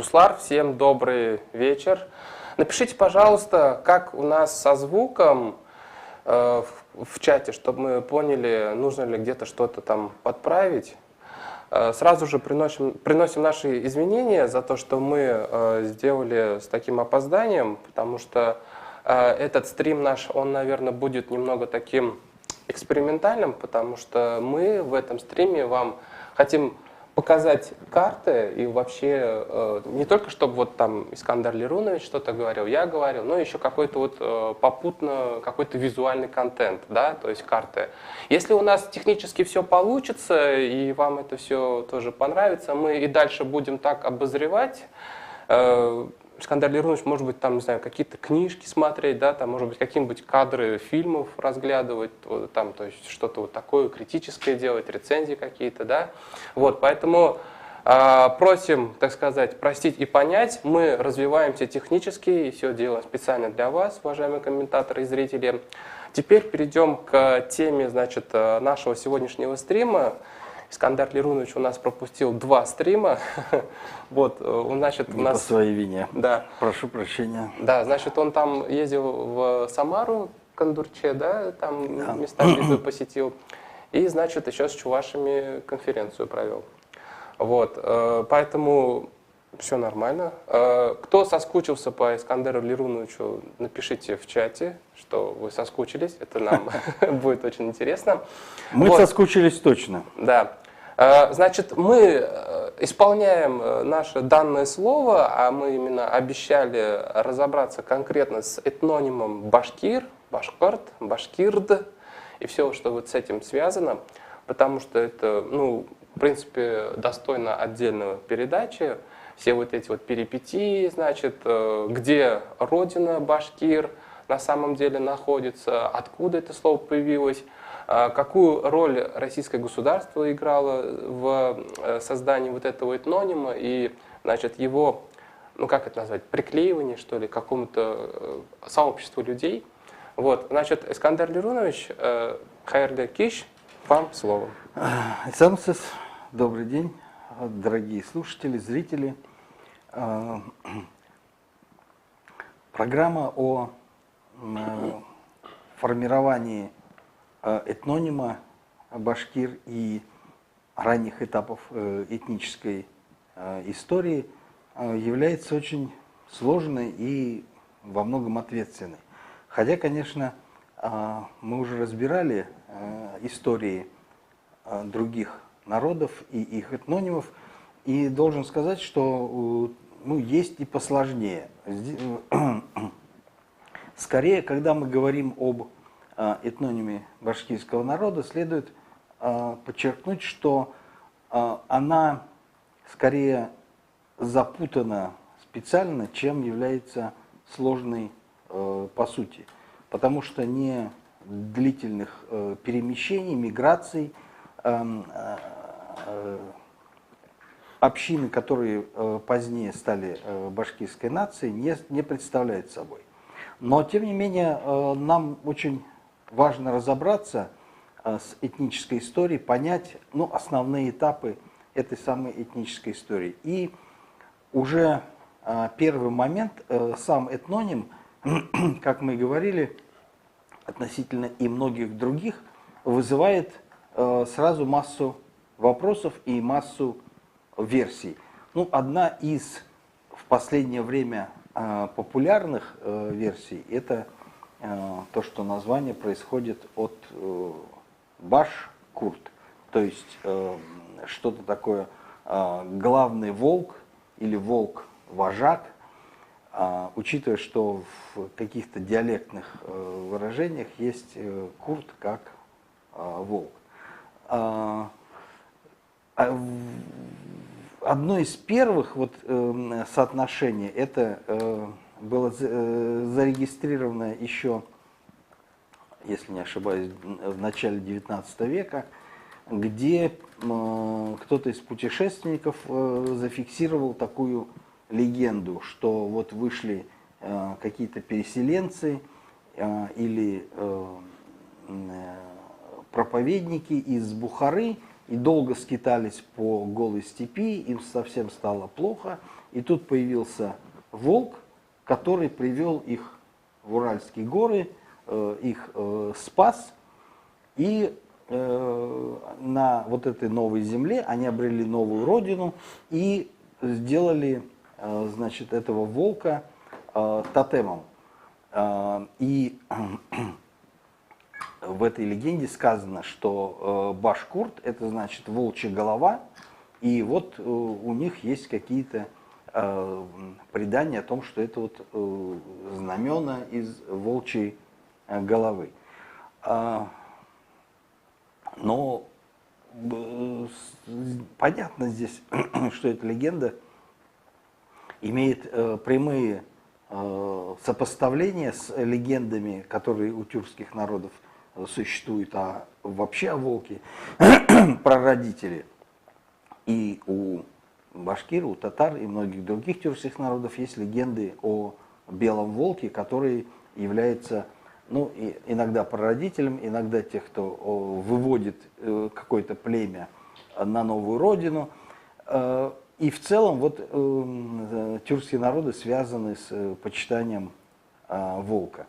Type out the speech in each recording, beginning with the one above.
Буслар, всем добрый вечер. Напишите, пожалуйста, как у нас со звуком в чате, чтобы мы поняли, нужно ли где-то что-то там подправить. Сразу же приносим наши извинения за то, что мы сделали с таким опозданием, потому что этот стрим наш, он, наверное, будет немного таким экспериментальным, потому что мы в этом стриме вам хотим показать карты и вообще не только чтобы вот там Искандар Лерунович что-то говорил, я говорил, но еще какой-то вот попутно какой-то визуальный контент, да, то есть карты. Если у нас технически все получится и вам это все тоже понравится, мы и дальше будем так обозревать. Искандар Лерунович, может быть, там, не знаю, какие-то книжки смотреть, да, там, может быть, какие-нибудь кадры фильмов разглядывать, там, то есть что-то вот такое критическое делать, рецензии какие-то, да. Вот, поэтому просим, так сказать, простить и понять, мы развиваемся технически и все делаем специально для вас, уважаемые комментаторы и зрители. Теперь перейдем к теме, значит, нашего сегодняшнего стрима. Искандар Лерунович у нас пропустил 2 стрима. Вот, он, значит, у нас... по своей вине. Да. Прошу прощения. Да, значит, он там ездил в Самару, Кондурче, да, там места посетил. И, значит, еще с чувашами конференцию провел. Вот, поэтому все нормально. Кто соскучился по Искандару Леруновичу, напишите в чате, что вы соскучились. Это нам будет очень интересно. Мы соскучились точно. Да. Значит, мы исполняем наше данное слово, а мы именно обещали разобраться конкретно с этнонимом башкир, башкорт, башкирд и все, что вот с этим связано, потому что это, ну, в принципе, достойно отдельной передачи. Все вот эти вот перипетии, значит, где родина башкир на самом деле находится, откуда это слово появилось, какую роль российское государство играло в создании вот этого этнонима и, значит, его, ну как это назвать, приклеивание, что ли, к какому-то сообществу людей. Вот, значит, Искандар Лерунович, хайырлы киш, вам слово. Исамсыз, добрый день, дорогие слушатели, зрители. Программа о формировании этнонима башкир и ранних этапов этнической истории является очень сложной и во многом ответственной. Хотя, конечно, мы уже разбирали истории других народов и их этнонимов, и должен сказать, что ну, есть и посложнее. Скорее, когда мы говорим об этнониме башкирского народа, следует подчеркнуть, что она скорее запутана специально, чем является сложной по сути. Потому что не длительных перемещений, миграций, общины, которые позднее стали башкирской нацией, не представляет собой. Но, тем не менее, нам очень важно разобраться с этнической историей, понять, ну, основные этапы этой самой этнической истории. И уже первый момент, сам этноним, как мы и говорили, относительно и многих других, вызывает сразу массу вопросов и массу версий. Ну, одна из в последнее время популярных версий – это то, что название происходит от башкурт, то есть что-то такое главный волк или волк-вожак, учитывая, что в каких-то диалектных выражениях есть курт как волк. Одно из первых вот соотношений, это было зарегистрировано еще, если не ошибаюсь, в начале XIX века, где кто-то из путешественников зафиксировал такую легенду, что вот вышли какие-то переселенцы или проповедники из Бухары и долго скитались по голой степи, им совсем стало плохо, И тут появился волк, который привел их в Уральские горы, их спас. И на вот этой новой земле они обрели новую родину и сделали, значит, этого волка тотемом. И в этой легенде сказано, что Башкурт – это значит волчья голова, и вот у них есть какие-то предания о том, что это вот знамена из волчьей головы. Но понятно здесь, что эта легенда имеет прямые сопоставления с легендами, которые у тюркских народов существуют, а вообще о волке, прародители. И у башкир, у татар и многих других тюркских народов есть легенды о белом волке, который является, ну, иногда прародителем, иногда тех, кто выводит какое-то племя на новую родину. И в целом вот тюркские народы связаны с почитанием волка.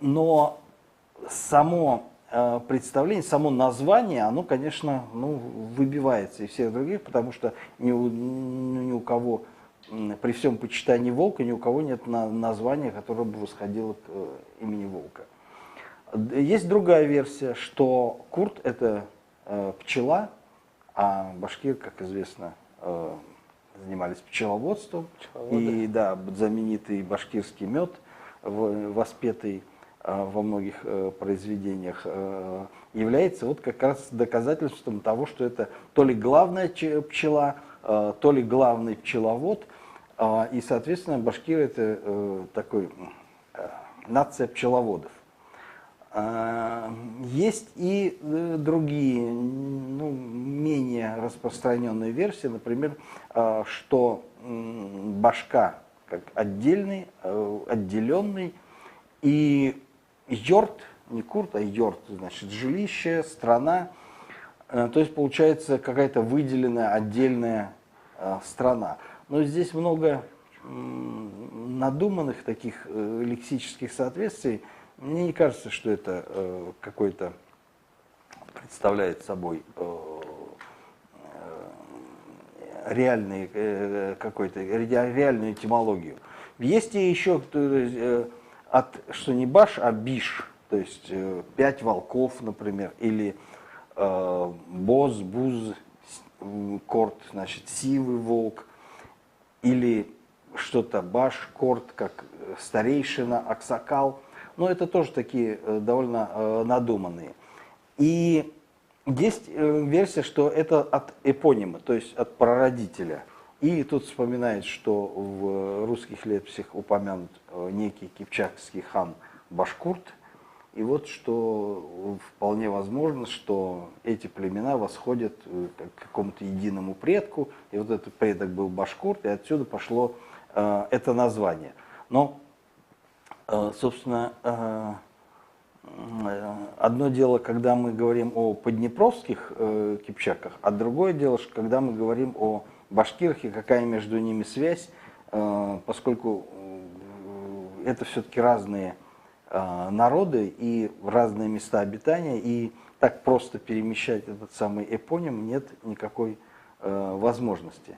Но само представление, само название, оно, конечно, ну, выбивается из всех других, потому что ни у кого, при всем почитании волка, ни у кого нет названия, которое бы восходило к имени волка. Есть другая версия, что курт – это пчела, а башкир, как известно, занимались пчеловодством. И да, знаменитый башкирский мед, воспетый во многих произведениях, является вот как раз доказательством того, что это то ли главная пчела, то ли главный пчеловод. И, соответственно, башкир – это такой нация пчеловодов. Есть и другие, ну, менее распространенные версии, например, что башка как отдельный, отделенный, и йорт, не курт, а йорт, значит, жилище, страна, то есть получается какая-то выделенная отдельная страна. Но здесь много надуманных таких лексических соответствий. Мне не кажется, что это какой-то представляет собой реальную этимологию. Есть и еще что не баш, а биш, то есть 5 волков, например, или боз, буз, корт, значит, сивый волк, или что-то баш, корт, как старейшина, аксакал. Но это тоже такие довольно надуманные. И есть версия, что это от эпонима, то есть от прародителя. И тут вспоминает, что в русских летописях упомянут некий кипчакский хан Башкурт. И вот что вполне возможно, что эти племена восходят к какому-то единому предку. И вот этот предок был Башкурт, и отсюда пошло это название. Но, собственно, одно дело, когда мы говорим о поднепровских кипчаках, а другое дело, когда мы говорим о башкирах и какая между ними связь, поскольку это все-таки разные народы и разные места обитания, и так просто перемещать этот самый эпоним нет никакой возможности.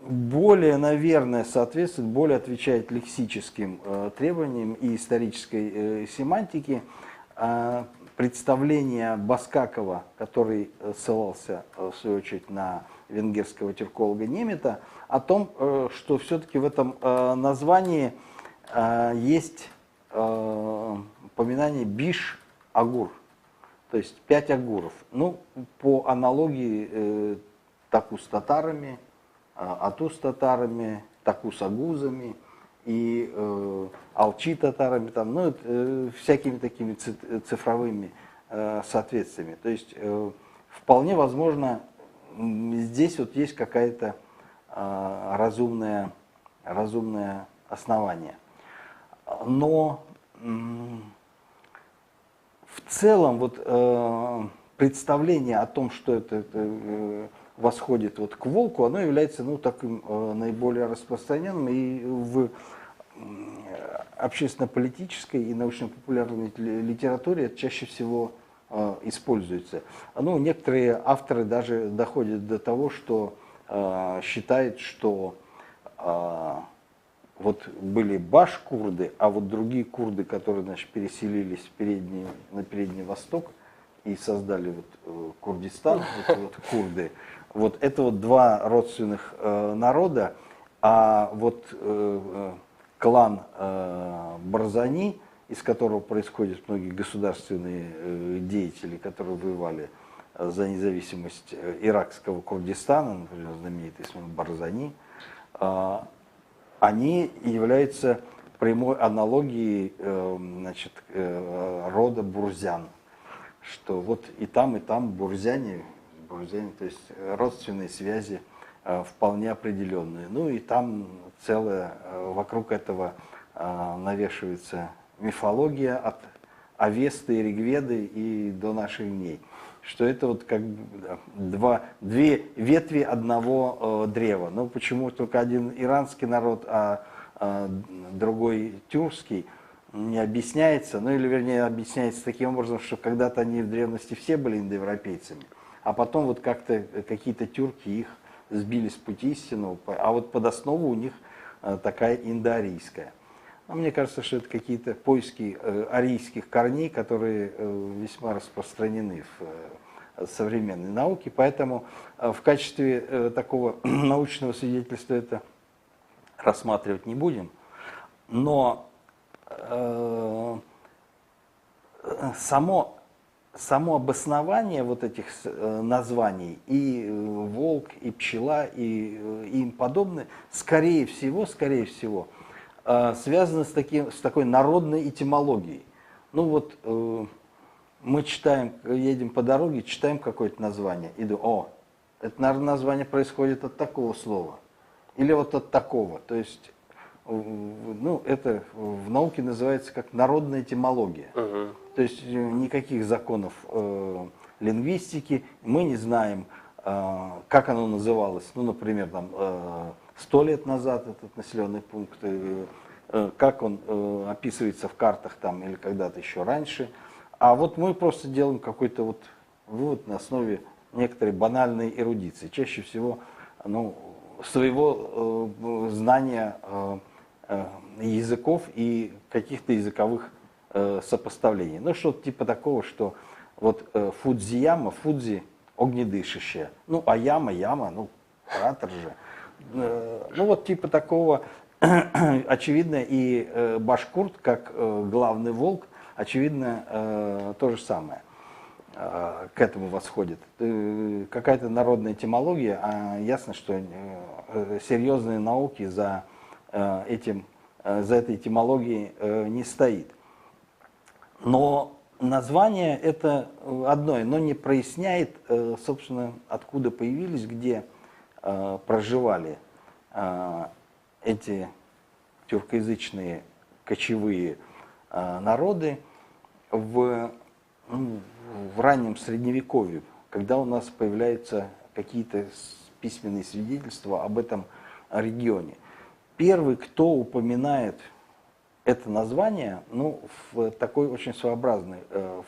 Более, наверное, соответствует, более отвечает лексическим требованиям и исторической семантике представление Баскакова, который ссылался, в свою очередь, на венгерского тюрколога Немета, о том, что все-таки в этом названии есть упоминание биш-агур, то есть 5 агуров. Ну, по аналогии таку с татарами, ату с татарами, таку с агузами и алчи татарами, там, ну, всякими такими цифровыми соответствиями. То есть вполне возможно, здесь вот есть какое-то разумное основание. Но в целом вот представление о том, что это восходит вот к волку, оно является ну, таким наиболее распространенным и в общественно-политической и научно-популярной литературе это чаще всего используется. Ну, некоторые авторы даже доходят до того, что считают, что вот были баш-курды, а вот другие курды, которые значит, переселились на Передний Восток и создали вот, Курдистан, вот курды, вот это вот два родственных народа, а вот клан Барзани, из которого происходят многие государственные деятели, которые воевали за независимость иракского Курдистана, например, знаменитый Исмаил Барзани, они являются прямой аналогией значит, рода бурзян, что вот и там бурзяне, то есть родственные связи вполне определенные. Ну и там целое вокруг этого навешивается мифология от Авесты и Ригведы и до наших дней. Что это вот как две ветви одного древа. Ну почему только один иранский народ, а другой тюркский, не объясняется. Ну или вернее объясняется таким образом, что когда-то они в древности все были индоевропейцами, а потом вот как-то какие-то тюрки их сбили с пути истинного, а вот под основу у них такая индоарийская. Но мне кажется, что это какие-то поиски арийских корней, которые весьма распространены в современной науке, поэтому в качестве такого научного свидетельства это рассматривать не будем. Но само обоснование вот этих названий, и волк, и пчела, и им подобное, скорее всего, связано с такой народной этимологией. Ну вот мы читаем, едем по дороге, читаем какое-то название, и думаем, это, наверное, название происходит от такого слова, или вот от такого. То есть, ну, это в науке называется как народная этимология. То есть никаких законов лингвистики, мы не знаем, как оно называлось. Ну, например, там, 100 лет назад этот населенный пункт, как он описывается в картах там, или когда-то еще раньше. А вот мы просто делаем какой-то вот вывод на основе некоторой банальной эрудиции. Чаще всего ну, своего знания языков и каких-то языковых сопоставлений. Ну, что-то типа такого, что вот Фудзияма, Фудзи огнедышащая, ну, а яма, ну, кратер же. Ну, вот типа такого, очевидно, и башкурт, как главный волк, очевидно, то же самое к этому восходит. Какая-то народная этимология, а ясно, что серьезные науки за этой этимологией не стоит. Но название это одно, но не проясняет, собственно, откуда появились, где проживали эти тюркоязычные кочевые народы в раннем Средневековье, когда у нас появляются какие-то письменные свидетельства об этом регионе. Первый, кто упоминает это название, ну, в такой очень своеобразной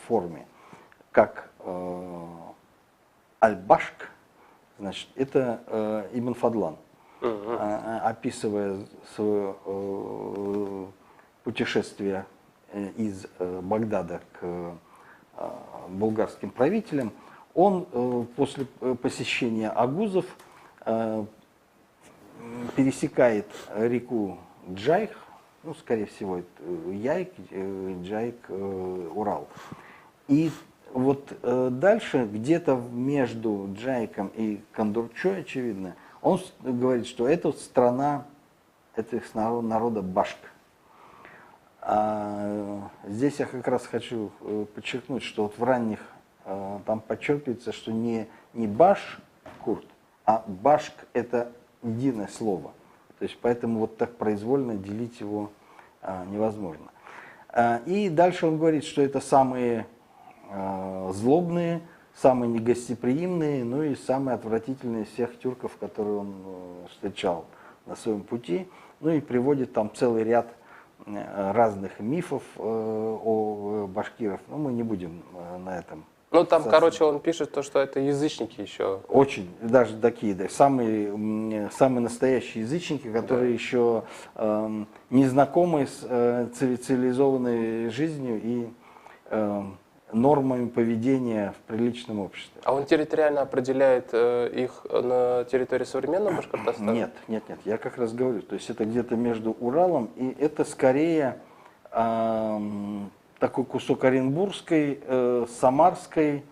форме, как Аль-Башк, значит, это Ибн Фадлан, описывая свое путешествие из Багдада к булгарским правителям, он после посещения агузов пересекает реку Джайх, ну, скорее всего, это Яйк, Джайк, Урал. И вот дальше, где-то между Джайком и Кондурчой, очевидно, он говорит, что это страна народа башк. Здесь я как раз хочу подчеркнуть, что вот в ранних там подчеркивается, что не баш-курд, а башк это единое слово. То есть поэтому вот так произвольно делить его невозможно. И дальше он говорит, что это самые злобные, самый негостеприимный, ну и самый отвратительный из всех тюрков, которые он встречал на своем пути. Ну и приводит там целый ряд разных мифов о башкиров. Но мы не будем на этом. Ну, там, короче, он пишет то, что это язычники еще. Очень, даже такие, да, самые настоящие язычники, которые еще не знакомы с цивилизованной жизнью и нормами поведения в приличном обществе. А он территориально определяет их на территории современного Башкортостана? Нет, я как раз говорю, то есть это где-то между Уралом, и это скорее такой кусок Оренбургской, Самарской,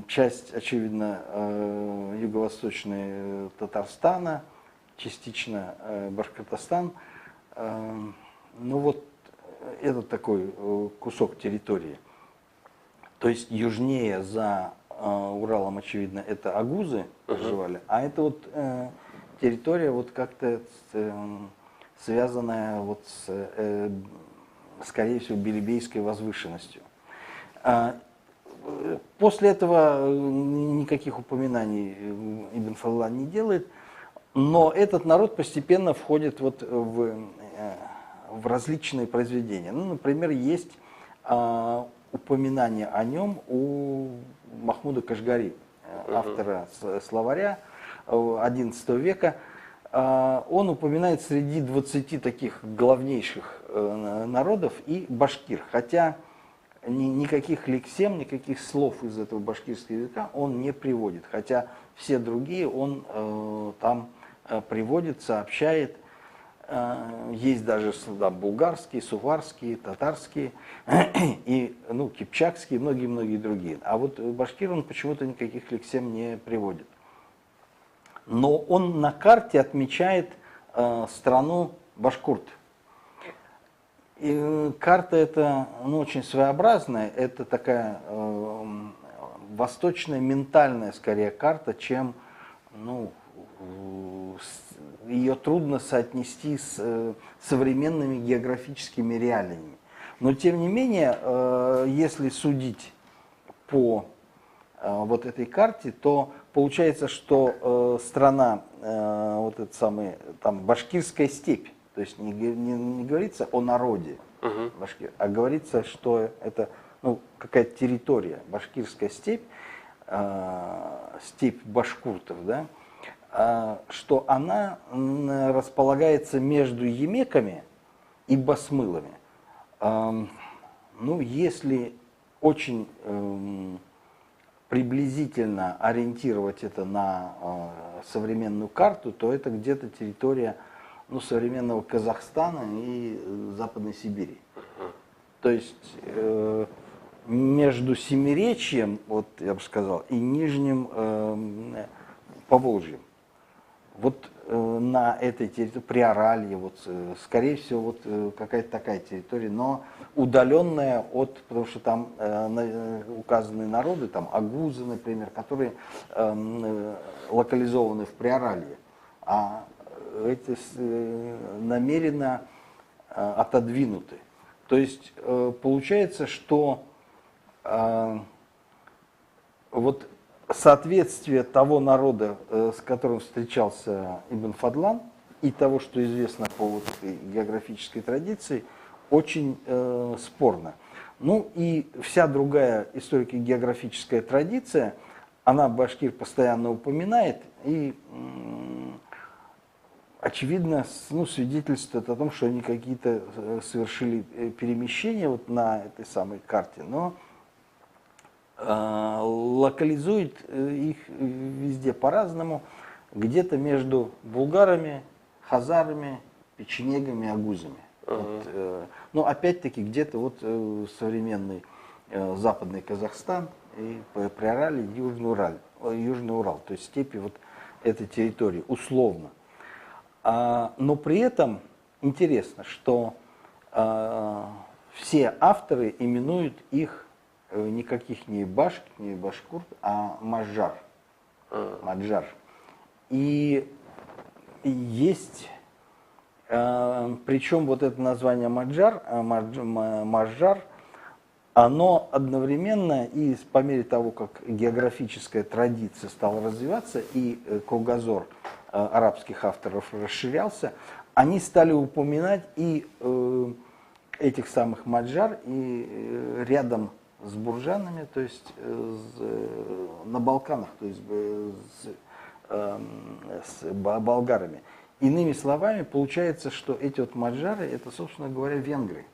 часть, очевидно, юго-восточной Татарстана, частично Башкортостан. Ну вот, это такой кусок территории. То есть южнее за Уралом, очевидно, это агузы проживали, а это вот территория вот как-то связанная вот с, скорее всего, Белебейской возвышенностью. После этого никаких упоминаний Ибн Фадлан не делает, но этот народ постепенно входит вот в различные произведения. Ну, например, есть упоминание о нем у Махмуда Кашгари, автора словаря XI века. Он упоминает среди 20 таких главнейших народов и башкир, хотя никаких лексем, никаких слов из этого башкирского языка он не приводит, хотя все другие он там приводит, сообщает. Есть даже булгарские, суварские, татарские, и, ну, кипчакские, многие-многие другие. А вот башкир он почему-то никаких лексем не приводит. Но он на карте отмечает страну башкурт. И карта эта, ну, очень своеобразная, это такая восточная ментальная скорее карта, чем, ну, ее трудно соотнести с современными географическими реалиями. Но тем не менее, если судить по вот этой карте, то получается, что страна, вот эта самая, там, башкирская степь, то есть не говорится о народе башкир, а говорится, что это, ну, какая-то территория, башкирская степь, степь башкуртов, да, что она располагается между емеками и басмылами. Ну, если очень приблизительно ориентировать это на современную карту, то это где-то территория, ну, современного Казахстана и Западной Сибири. То есть между Семиречьем, вот я бы сказал, и Нижним Поволжьем. Вот на этой территории, Приоралье, вот, скорее всего, вот какая-то такая территория, но удаленная от, потому что там указаны народы, там агузы, например, которые локализованы в Приоралье, а эти намеренно отодвинуты. То есть получается, что вот соответствие того народа, с которым встречался Ибн Фадлан, и того, что известно по вот этой географической традиции, очень спорно. Ну и вся другая историко-географическая традиция, она башкир постоянно упоминает и, очевидно, ну, свидетельствует о том, что они какие-то совершили перемещения вот на этой самой карте, но локализует их везде по-разному, где-то между булгарами, хазарами, печенегами, агузами. Вот, но опять-таки где-то вот современный западный Казахстан и Приоралье, Южный Урал, то есть степи вот этой территории, условно. Но при этом интересно, что все авторы именуют их никаких не башк, не башкурт, а маджар. Маджар. И есть, причем вот это название маджар, оно одновременно и по мере того, как географическая традиция стала развиваться и кругозор арабских авторов расширялся, они стали упоминать и этих самых маджар, и рядом с буржанами, то есть на Балканах, то есть с болгарами. Иными словами, получается, что эти вот маджары, это, собственно говоря, венгры.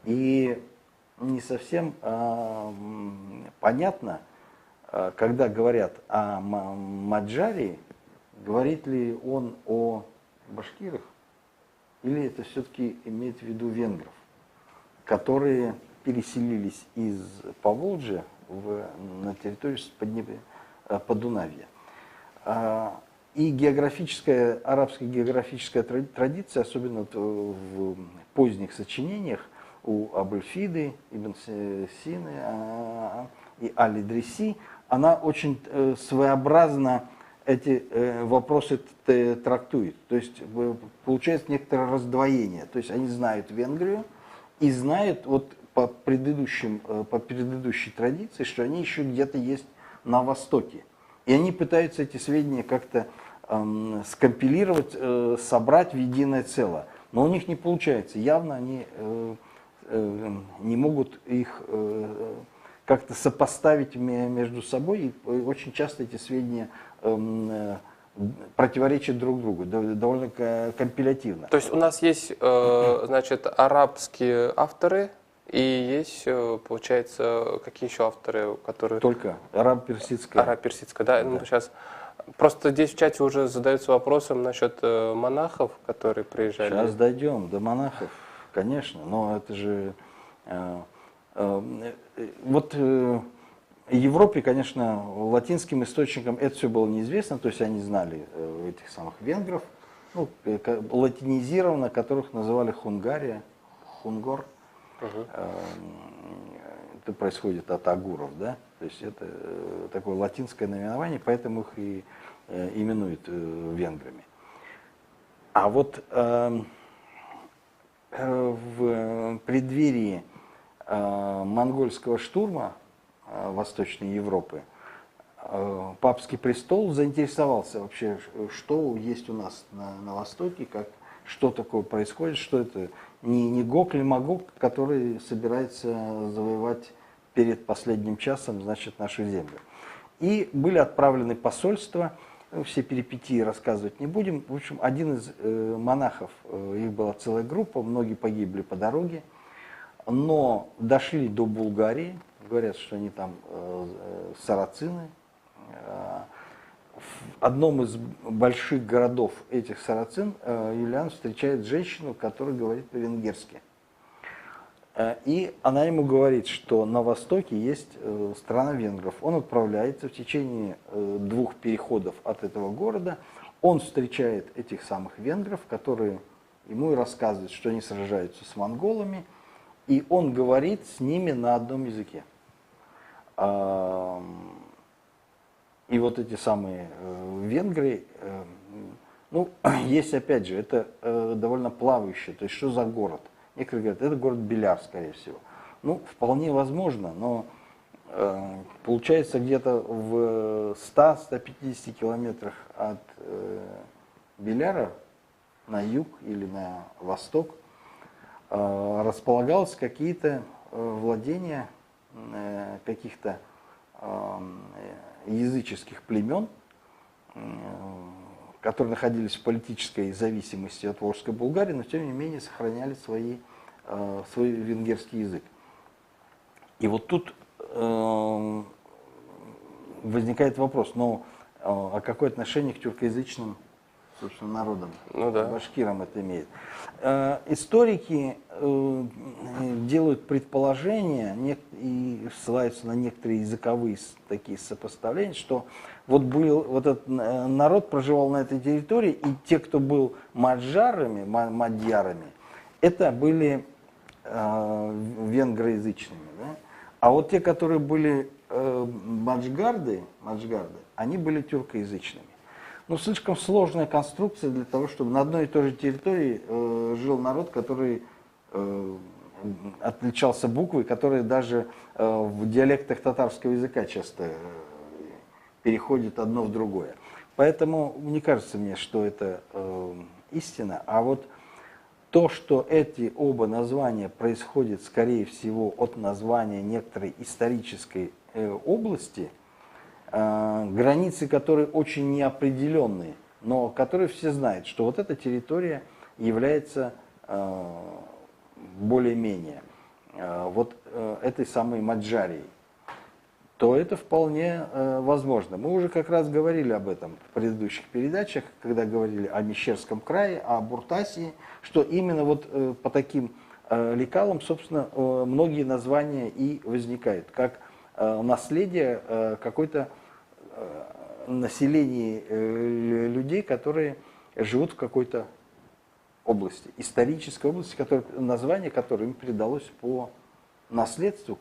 И не совсем понятно, когда говорят о Маджарии, говорит ли он о башкирах, или это все-таки имеет в виду венгров, которые переселились из Поволжья на территорию Подунавья. И арабская географическая традиция, особенно в поздних сочинениях, у Абуль-Фиды, Ибн Сины и Аль-Идриси, она очень своеобразно эти вопросы трактует. То есть получается некоторое раздвоение. То есть они знают Венгрию и знают вот по предыдущей традиции, что они еще где-то есть на Востоке. И они пытаются эти сведения как-то скомпилировать, собрать в единое целое. Но у них не получается. Явно они не могут их как-то сопоставить между собой, и очень часто эти сведения противоречат друг другу, довольно компилятивно. То есть у нас есть, значит, арабские авторы, и есть, получается, какие еще авторы, которые... Только арабо-персидская. Арабо-персидская, да. Ну, сейчас просто здесь в чате уже задаются вопросом насчет монахов, которые приезжали. Сейчас дойдем до монахов, конечно, но это же... Вот в Европе, конечно, латинским источникам это все было неизвестно, то есть они знали этих самых венгров, ну, латинизированно, которых называли Хунгария, Хунгор. Это происходит от агуров, да, то есть это такое латинское наименование, поэтому их и именуют венграми. А вот в преддверии монгольского штурма Восточной Европы папский престол заинтересовался вообще, что есть у нас на Востоке, что такое происходит, что это не Гог или Магог, который собирается завоевать перед последним часом, значит, нашу землю. И были отправлены посольства, все перипетии рассказывать не будем. В общем, один из монахов, их была целая группа, многие погибли по дороге, но дошли до Булгарии, говорят, что они там сарацины. В одном из больших городов этих сарацин Юлиан встречает женщину, которая говорит по-венгерски. И она ему говорит, что на востоке есть страна венгров. Он отправляется в течение 2 переходов от этого города. Он встречает этих самых венгров, которые ему и рассказывают, что они сражаются с монголами. И он говорит с ними на одном языке. И вот эти самые венгры, ну, есть опять же, это довольно плавающее, то есть что за город? Некоторые говорят, это город Беляр, скорее всего. Ну, вполне возможно, но получается где-то в 100-150 километрах от Беляра на юг или на восток располагалось какие-то владения каких-то языческих племен, которые находились в политической зависимости от Волжской Булгарии, но тем не менее сохраняли свой венгерский язык. И вот тут возникает вопрос, а какое отношение к тюркоязычным, собственно, народам, ну, да. башкирам это имеет? Историки делают предположения и ссылаются на некоторые языковые такие сопоставления, что вот этот народ проживал на этой территории, и те, кто был мадьярами, это были венгроязычными. Да? А вот те, которые были маджгарды, они были тюркоязычными. Ну, слишком сложная конструкция для того, чтобы на одной и той же территории жил народ, который отличался буквой, которые даже в диалектах татарского языка часто переходят одно в другое. Поэтому не кажется мне, что это истина. А вот то, что эти оба названия происходят, скорее всего, от названия некоторой исторической области, границы которой очень неопределенные, но которые все знают, что вот эта территория является более-менее вот этой самой Маджарией, то это вполне возможно. Мы уже как раз говорили об этом в предыдущих передачах, когда говорили о Мещерском крае, о Буртасии, что именно вот по таким лекалам, собственно, многие названия и возникают, как наследие какой-то населения людей, которые живут в какой-то области, исторической области, название которой им передалось по наследству,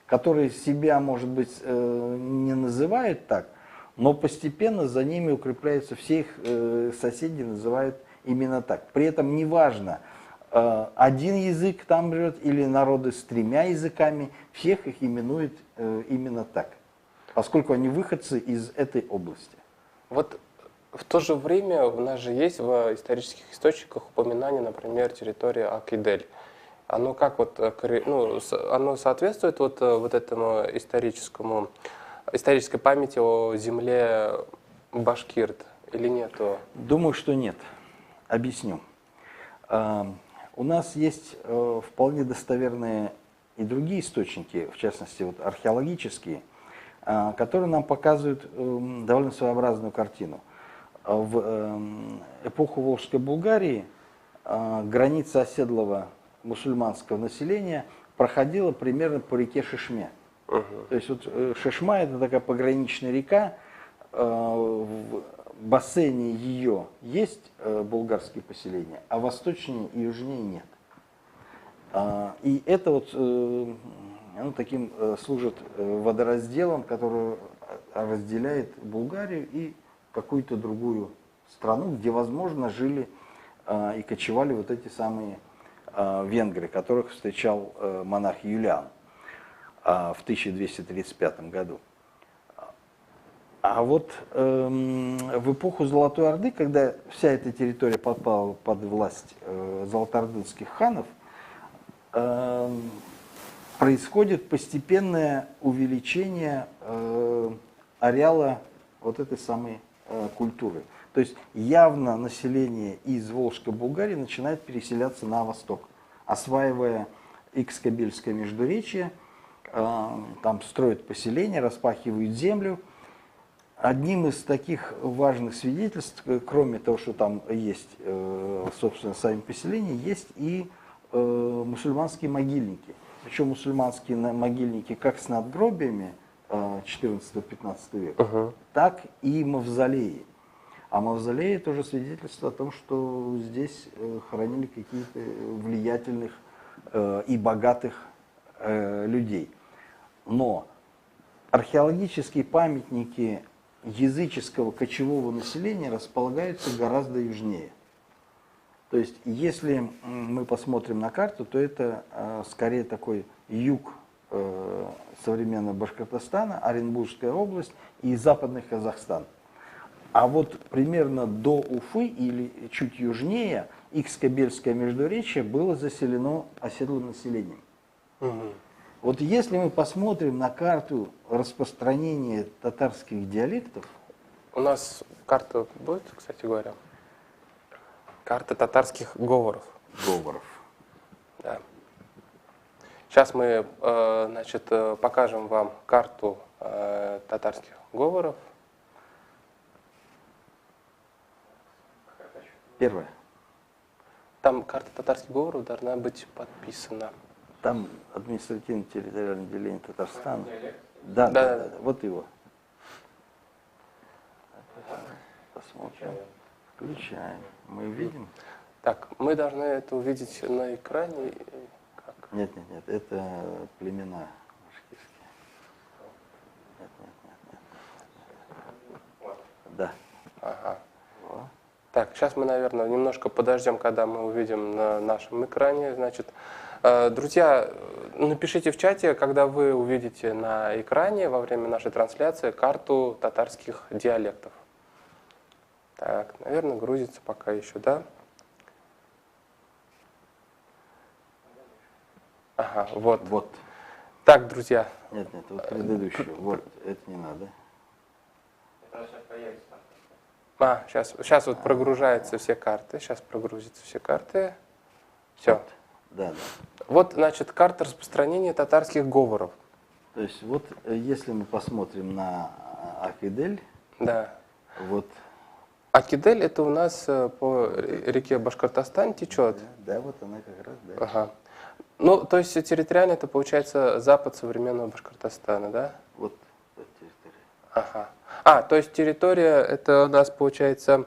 которые себя, может быть, не называют так, но постепенно за ними укрепляются, все их соседи называют именно так. При этом неважно, один язык там живет или народы с 3 языками, всех их именуют именно так, поскольку они выходцы из этой области. Вот в то же время у нас же есть в исторических источниках упоминание, например, территории Акидель. Оно как вот, ну, оно соответствует вот этому исторической памяти о земле башкирт или нету? Думаю, что нет. Объясню. У нас есть вполне достоверные и другие источники, в частности вот археологические, которые нам показывают довольно своеобразную картину. В эпоху Волжской Булгарии граница оседлого мусульманского населения проходила примерно по реке Шишме. То есть вот Шишма — это такая пограничная река, в бассейне ее есть булгарские поселения, а восточнее и южнее нет. И это вот таким служит водоразделом, который разделяет Булгарию и какую-то другую страну, где, возможно, жили и кочевали вот эти самые венгры, которых встречал монах Юлиан в 1235 году. А вот в эпоху Золотой Орды, когда вся эта территория попала под власть золотоордынских ханов, происходит постепенное увеличение ареала вот этой самой культуры. То есть явно население из Волжской Булгарии начинает переселяться на восток, осваивая Икс-Кабельское междуречье, там строят поселения, распахивают землю. Одним из таких важных свидетельств, кроме того, что там есть, собственно, сами поселения, есть и мусульманские могильники. Причем мусульманские могильники как с надгробиями 14-15 века, так и мавзолеи. А мавзолеи тоже свидетельство о том, что здесь хоронили каких-то влиятельных и богатых людей. Но археологические памятники языческого кочевого населения располагаются гораздо южнее. То есть, если мы посмотрим на карту, то это скорее такой юг современного Башкортостана, Оренбургская область и западный Казахстан. А вот примерно до Уфы или чуть южнее Икс-Кабельское междуречье было заселено оседлым населением. Вот если мы посмотрим на карту распространения татарских диалектов... У нас карта будет, кстати говоря? Карта татарских говоров. Да. Сейчас мы, значит, покажем вам карту татарских говоров. Первое. Там карта татарских говоров должна быть подписана. Там административно-территориальное деление Татарстана. Да. Вот его. Посмотрим. Включаем. Мы видим. Так, мы должны это увидеть на экране. Как? Нет, это племена башкирские. Нет. Да. Ага. Так, сейчас мы, наверное, немножко подождем, когда мы увидим на нашем экране. Значит, Друзья, напишите в чате, когда вы увидите на экране во время нашей трансляции карту татарских диалектов. Так, наверное, грузится пока еще, да? Ага, вот. Вот. Так, друзья. Нет, вот предыдущую. Вот, это не надо. Сейчас вот прогружаются все карты. Сейчас прогрузятся все карты. Все. Вот. Да, да. Вот, значит, карта распространения татарских говоров. То есть вот если мы посмотрим на Акидель, Да. вот. Акидель это у нас по реке Башкортостан течет. Да, вот она как раз, да. Ага. Ну, то есть территориально это получается запад современного Башкортостана, да? Вот территория. Ага. То есть территория это у нас получается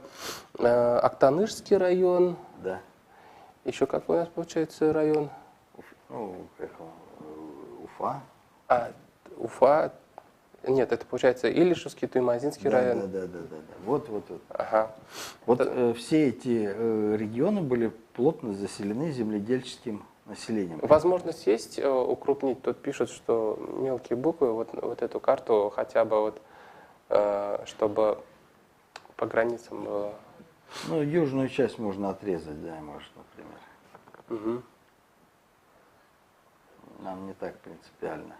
Актанышский район. Да. Еще какой у нас получается район? Ну, как он, Уфа. Уфа. Нет, это получается Илишевский, Туймазинский район. Да. Вот. Ага. Вот все эти регионы были плотно заселены земледельческим населением. Возможность есть укрупнить? Тут пишут, что мелкие буквы, вот эту карту хотя бы вот, чтобы по границам было. Ну, южную часть можно отрезать, да, может, например. Угу. Нам не так принципиально.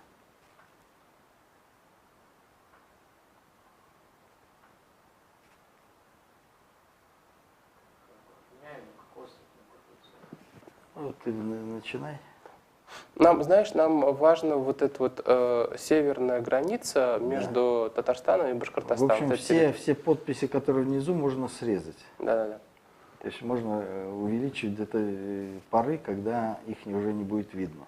Вот ты начинай. Нам важно вот эта вот северная граница между Татарстаном и Башкортостаном. В общем, все подписи, которые внизу, можно срезать. Да. То есть можно увеличить до той поры, когда их уже не будет видно.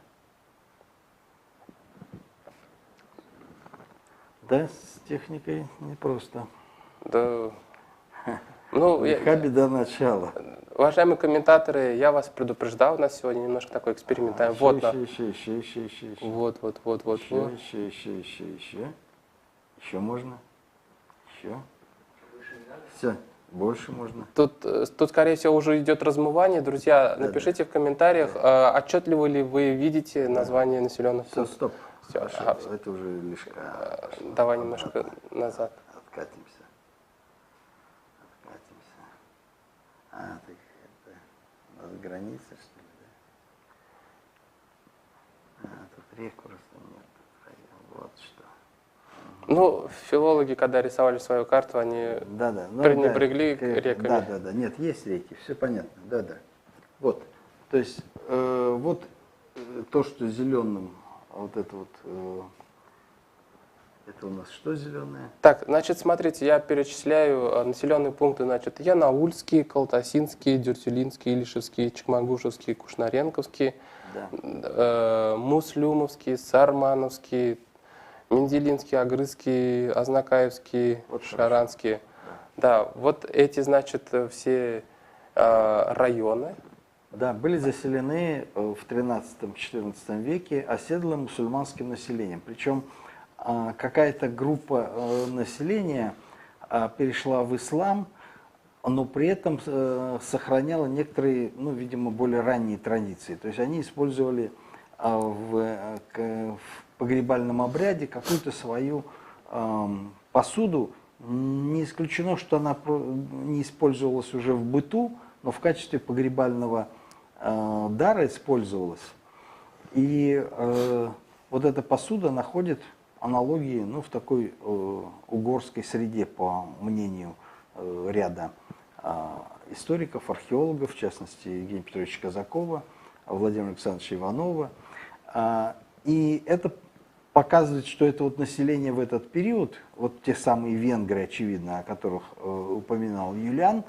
Да, с техникой непросто. Да. Ну, беда начала. Уважаемые комментаторы, я вас предупреждал, у нас сегодня немножко такой эксперимент. Вот. Еще можно? Еще? Все, больше можно. Тут, скорее всего, уже идет размывание. Друзья, напишите в комментариях, отчетливо ли вы видите название населенных пунктов. Стоп. Все, это уже лишка. Давай немножко назад. Откатимся. Так это у нас граница, что ли, да? Тут реку просто нет. Вот что. Ну, филологи, когда рисовали свою карту, они пренебрегли реками. Да. Нет, есть реки, все понятно. Да. Вот. То есть, вот то, что зеленым, вот это вот. Это у нас что зеленое? Так, значит, смотрите, я перечисляю населенные пункты. Значит, Янаульский, Калтасинский, Дюртюлинский, Илишевский, Чекмагушевский, Кушнаренковский, Муслюмовский, Сармановский, Менделинский, Агрызский, Азнакаевский, Шаранский. Да, вот эти, значит, все районы. Да, были заселены в 13-14 веке оседлым мусульманским населением. Причем какая-то группа населения перешла в ислам, но при этом сохраняла некоторые, ну, видимо, более ранние традиции. То есть они использовали в погребальном обряде какую-то свою посуду. Не исключено, что она не использовалась уже в быту, но в качестве погребального дара использовалась. И вот эта посуда находит аналогии, ну, в такой угорской среде, по мнению ряда историков, археологов, в частности, Евгения Петровича Казакова, Владимира Александровича Иванова. И это показывает, что это вот население в этот период, вот те самые венгры, очевидно, о которых упоминал Юлиан,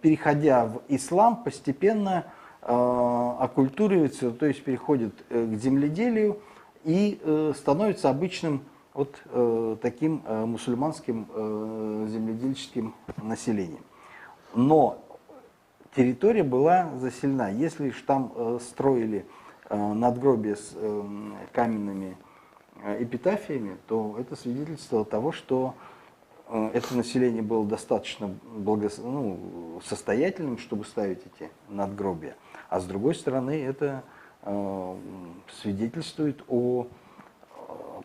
переходя в ислам, постепенно оккультуривается, то есть переходит к земледелию и становится обычным вот таким мусульманским земледельческим населением. Но территория была заселена. Если же там строили надгробия с каменными эпитафиями, то это свидетельство того, что это население было достаточно состоятельным, чтобы ставить эти надгробия. А с другой стороны, это свидетельствует о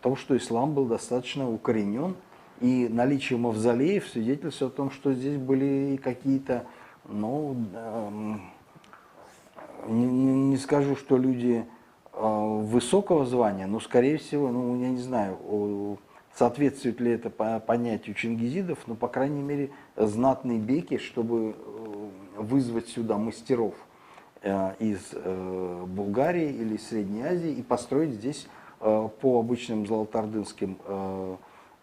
том, что ислам был достаточно укоренен, и наличие мавзолеев свидетельствует о том, что здесь были какие-то, ну, не скажу, что люди высокого звания, но, скорее всего, ну, я не знаю, соответствует ли это понятию чингизидов, но, по крайней мере, знатные беки, чтобы вызвать сюда мастеров из Булгарии или Средней Азии и построить здесь по обычным золотоордынским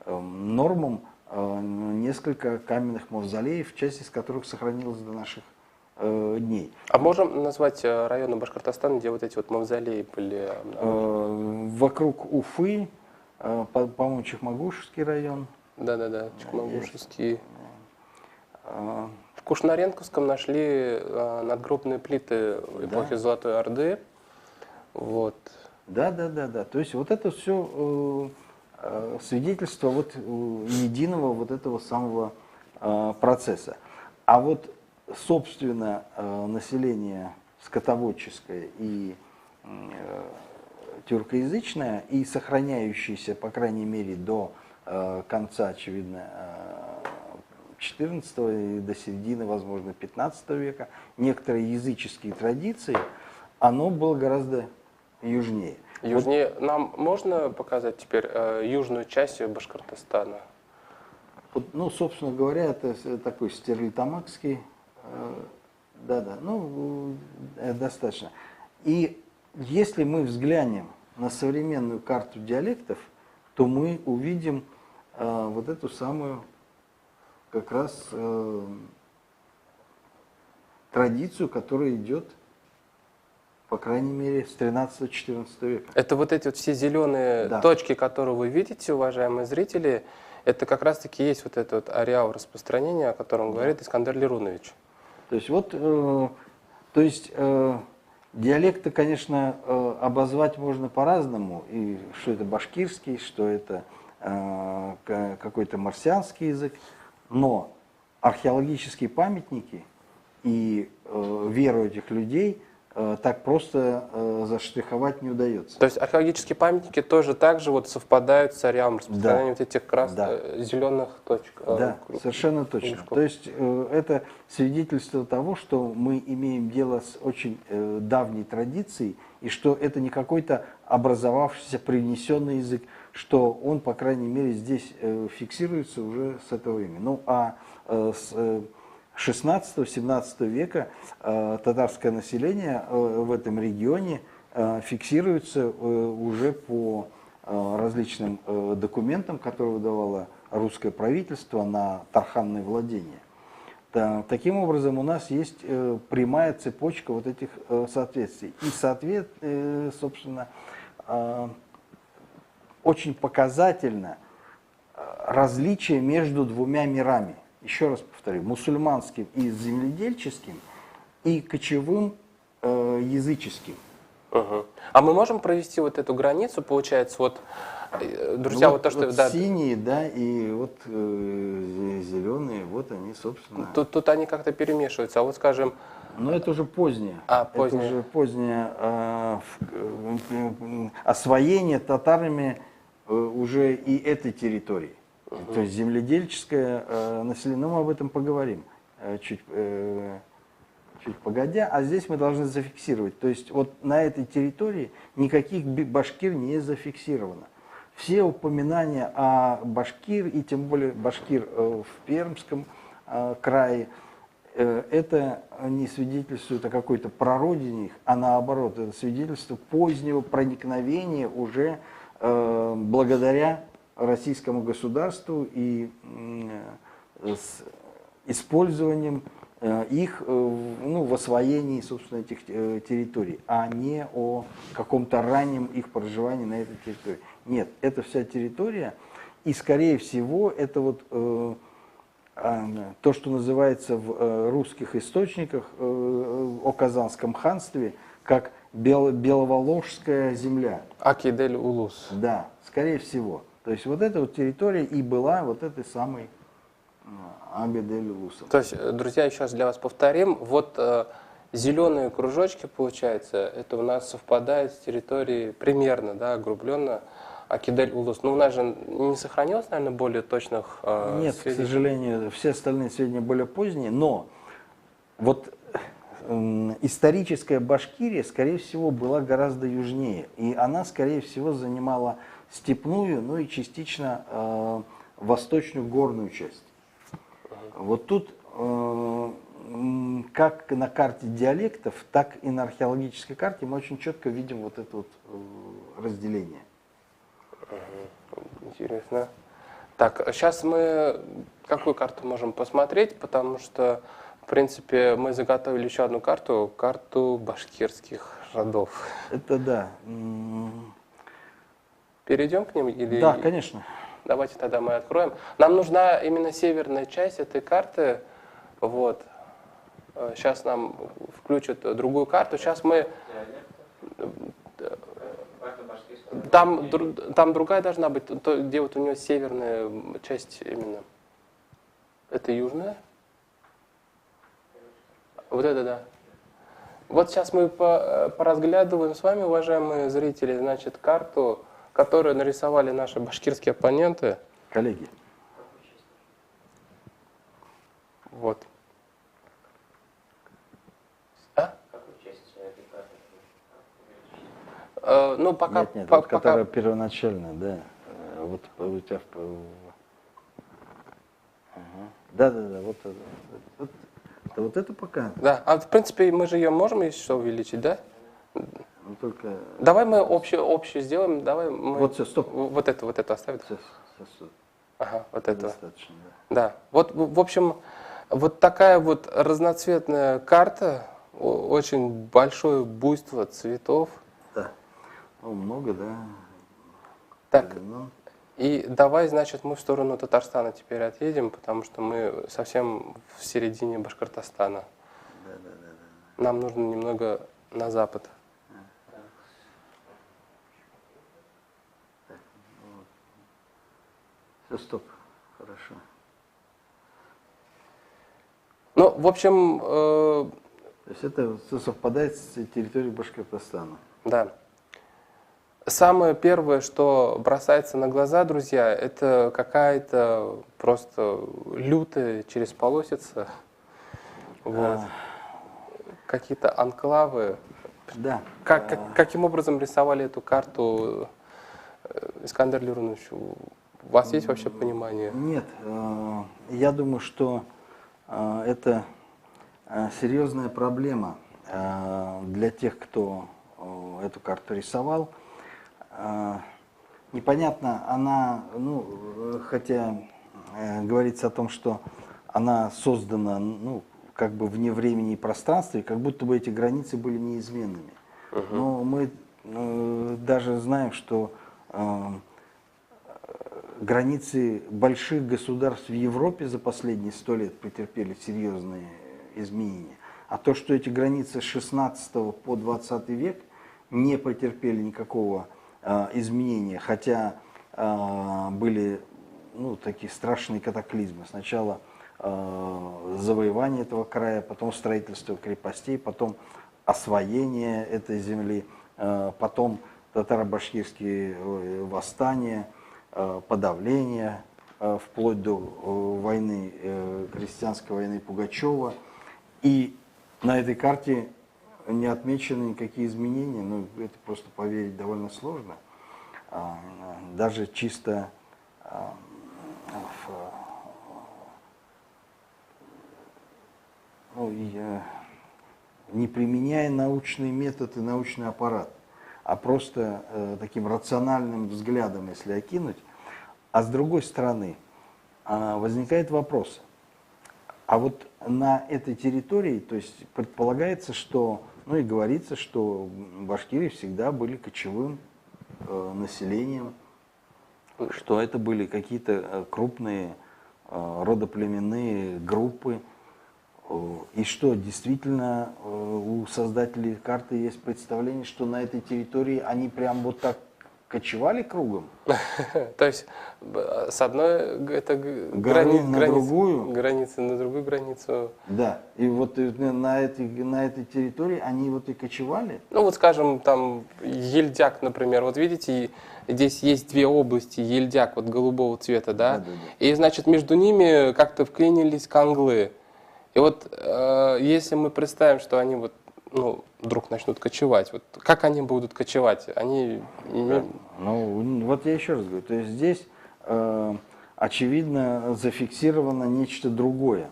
нормам несколько каменных мавзолеев, часть из которых сохранилась до наших дней. А можем назвать районы Башкортостана, где вот эти вот мавзолеи были? Вокруг Уфы, по-моему, Чекмагушевский район. Да-да-да, Чекмагушевский. В Кушнаренковском нашли надгробные плиты эпохи Золотой Орды. Вот. Да. То есть вот это все свидетельство вот единого вот этого самого процесса. А вот, собственно, население скотоводческое и тюркоязычное, и сохраняющееся, по крайней мере, до конца, очевидно, XIV и до середины, возможно, XV века, некоторые языческие традиции, оно было гораздо южнее. Южнее. Нам можно показать теперь южную часть Башкортостана? Ну, собственно говоря, это такой стерлитамакский, достаточно. И если мы взглянем на современную карту диалектов, то мы увидим вот эту самую как раз традицию, которая идет, по крайней мере, с 13-14 века. Это вот эти вот все зеленые точки, которые вы видите, уважаемые зрители, это как раз-таки есть вот этот вот ареал распространения, о котором говорит Искандер Лерунович. То есть вот, диалекты, конечно, обозвать можно по-разному, и что это башкирский, что это какой-то марсианский язык, но археологические памятники и веру этих людей так просто заштриховать не удается. То есть археологические памятники тоже так же вот совпадают с ареалом распространения вот этих зеленых точек? Да, совершенно точно. Кружков. То есть это свидетельство того, что мы имеем дело с очень давней традицией, и что это не какой-то образовавшийся привнесенный язык, что он, по крайней мере, здесь фиксируется уже с этого времени. Ну, а с 16-17 века татарское население в этом регионе фиксируется уже по различным документам, которые выдавало русское правительство на тарханное владение. Таким образом, у нас есть прямая цепочка вот этих соответствий. И, собственно, очень показательно различие между двумя мирами. Еще раз повторю, мусульманским и земледельческим, и кочевым языческим. Угу. А мы можем провести вот эту границу, получается, вот, друзья, вот то, что... Вот синие, да, и вот зеленые, вот они, собственно... Тут они как-то перемешиваются, а вот, скажем... Но это уже позднее. Позднее. Это уже позднее освоение татарами уже и этой территории. То есть земледельческое население, но мы об этом поговорим чуть погодя, а здесь мы должны зафиксировать. То есть вот на этой территории никаких башкир не зафиксировано. Все упоминания о башкир, и тем более башкир в Пермском крае, это не свидетельствует о какой-то прародине их, а наоборот, это свидетельство позднего проникновения уже благодаря российскому государству и с использованием их в освоении, собственно, этих территорий, а не о каком-то раннем их проживании на этой территории. Нет, это вся территория, и, скорее всего, это вот то, что называется в русских источниках о Казанском ханстве, как Беловоложская земля. Акидель-Улус. Да, скорее всего. То есть вот эта вот территория и была вот этой самой Агидель-Улусом. То есть, друзья, еще раз для вас повторим. Вот зеленые кружочки, получается, это у нас совпадает с территорией примерно, да, округленно Акидель-Улус. Но у нас же не сохранилось, наверное, более точных Нет, к сведений. сожалению, все остальные сведения более поздние, но вот историческая Башкирия, скорее всего, была гораздо южнее, и она, скорее всего, занимала степную, ну и частично восточную горную часть. Вот тут как на карте диалектов, так и на археологической карте мы очень четко видим вот это вот разделение. Интересно. Так, сейчас мы какую карту можем посмотреть, потому что, в принципе, мы заготовили еще одну карту, карту башкирских родов. Это да. Перейдем к ним или? Да, конечно. Давайте тогда мы откроем. Нам нужна именно северная часть этой карты. Вот. Сейчас нам включат другую карту. Сейчас мы... Там другая должна быть, где вот у нее северная часть именно. Это южная? Вот это да. Вот сейчас мы поразглядываем с вами, уважаемые зрители, значит, карту, которую нарисовали наши башкирские оппоненты. Коллеги. Вот. Ну, пока... Нет, вот которая первоначальная, да. Вот у тебя... Да, вот это пока. Да, а в принципе мы же ее можем еще увеличить, да? Ну, только... Давай мы общую сделаем, давай мы... Вот все, стоп. Вот это оставим. Сейчас. Ага, вот это. Достаточно, да. Да, вот, в общем, вот такая вот разноцветная карта, очень большое буйство цветов. Да. Ну, много, да. Так, и давай, значит, мы в сторону Татарстана теперь отъедем, потому что мы совсем в середине Башкортостана. Да. Нам нужно немного на запад. Все, стоп. Хорошо. Ну, в общем, То есть это все совпадает с территорией Башкортостана. да. Самое первое, что бросается на глаза, друзья, это какая-то просто лютая через полосица. Вот. Какие-то анклавы. Да. Каким образом рисовали эту карту, Искандер Люрунович? У вас есть вообще понимание? Нет, я думаю, что это серьезная проблема для тех, кто эту карту рисовал. Непонятно, она, ну, хотя говорится о том, что она создана, ну, как бы вне времени и пространства, и как будто бы эти границы были неизменными. Но мы даже знаем, что границы больших государств в Европе за последние 100 лет претерпели серьезные изменения. А то, что эти границы с 16 по 20 век не претерпели никакого изменения, хотя были, ну, такие страшные катаклизмы. Сначала завоевание этого края, потом строительство крепостей, потом освоение этой земли, потом татаро-башкирские восстания, подавление, вплоть до войны, крестьянской войны Пугачева. И на этой карте не отмечены никакие изменения, но это просто поверить довольно сложно. Даже чисто не применяя научный метод и научный аппарат, а просто таким рациональным взглядом, если окинуть. А с другой стороны, возникает вопрос, а вот на этой территории, то есть предполагается, что, ну и говорится, что башкиры всегда были кочевым населением, что это были какие-то крупные родоплеменные группы, и что действительно у создателей карты есть представление, что на этой территории они прям вот так кочевали кругом. То есть с одной Горы на другую. границы на другую границу. Да, и вот на этой территории они вот и кочевали. Ну вот скажем, там Ельдяк, например, вот видите, здесь есть две области, Ельдяк вот голубого цвета, да? И значит между ними как-то вклинились конглы. И вот если мы представим, что они вот ну, вдруг начнут кочевать, вот как они будут кочевать? Они... Ну, вот я еще раз говорю, то есть здесь очевидно зафиксировано нечто другое.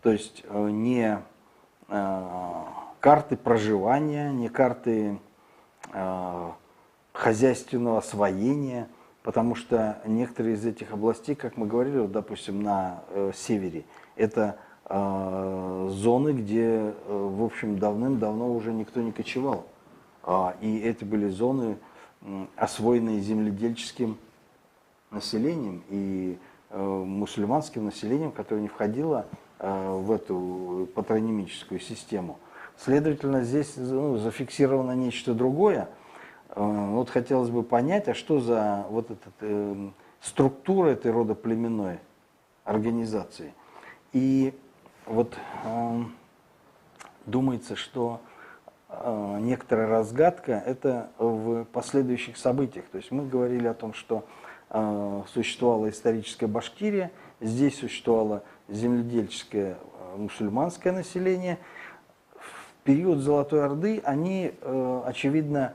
То есть не карты проживания, не карты хозяйственного освоения, потому что некоторые из этих областей, как мы говорили, вот, допустим, на севере, это зоны, где, в общем, давным-давно уже никто не кочевал. И это были зоны, освоенные земледельческим населением и мусульманским населением, которое не входило в эту патронимическую систему. Следовательно, здесь зафиксировано нечто другое. Вот хотелось бы понять, а что за вот эта структура этой родоплеменной организации. И вот думается, что некоторая разгадка это в последующих событиях. То есть мы говорили о том, что существовала историческая Башкирия, здесь существовало земледельческое мусульманское население. В период Золотой Орды они, очевидно,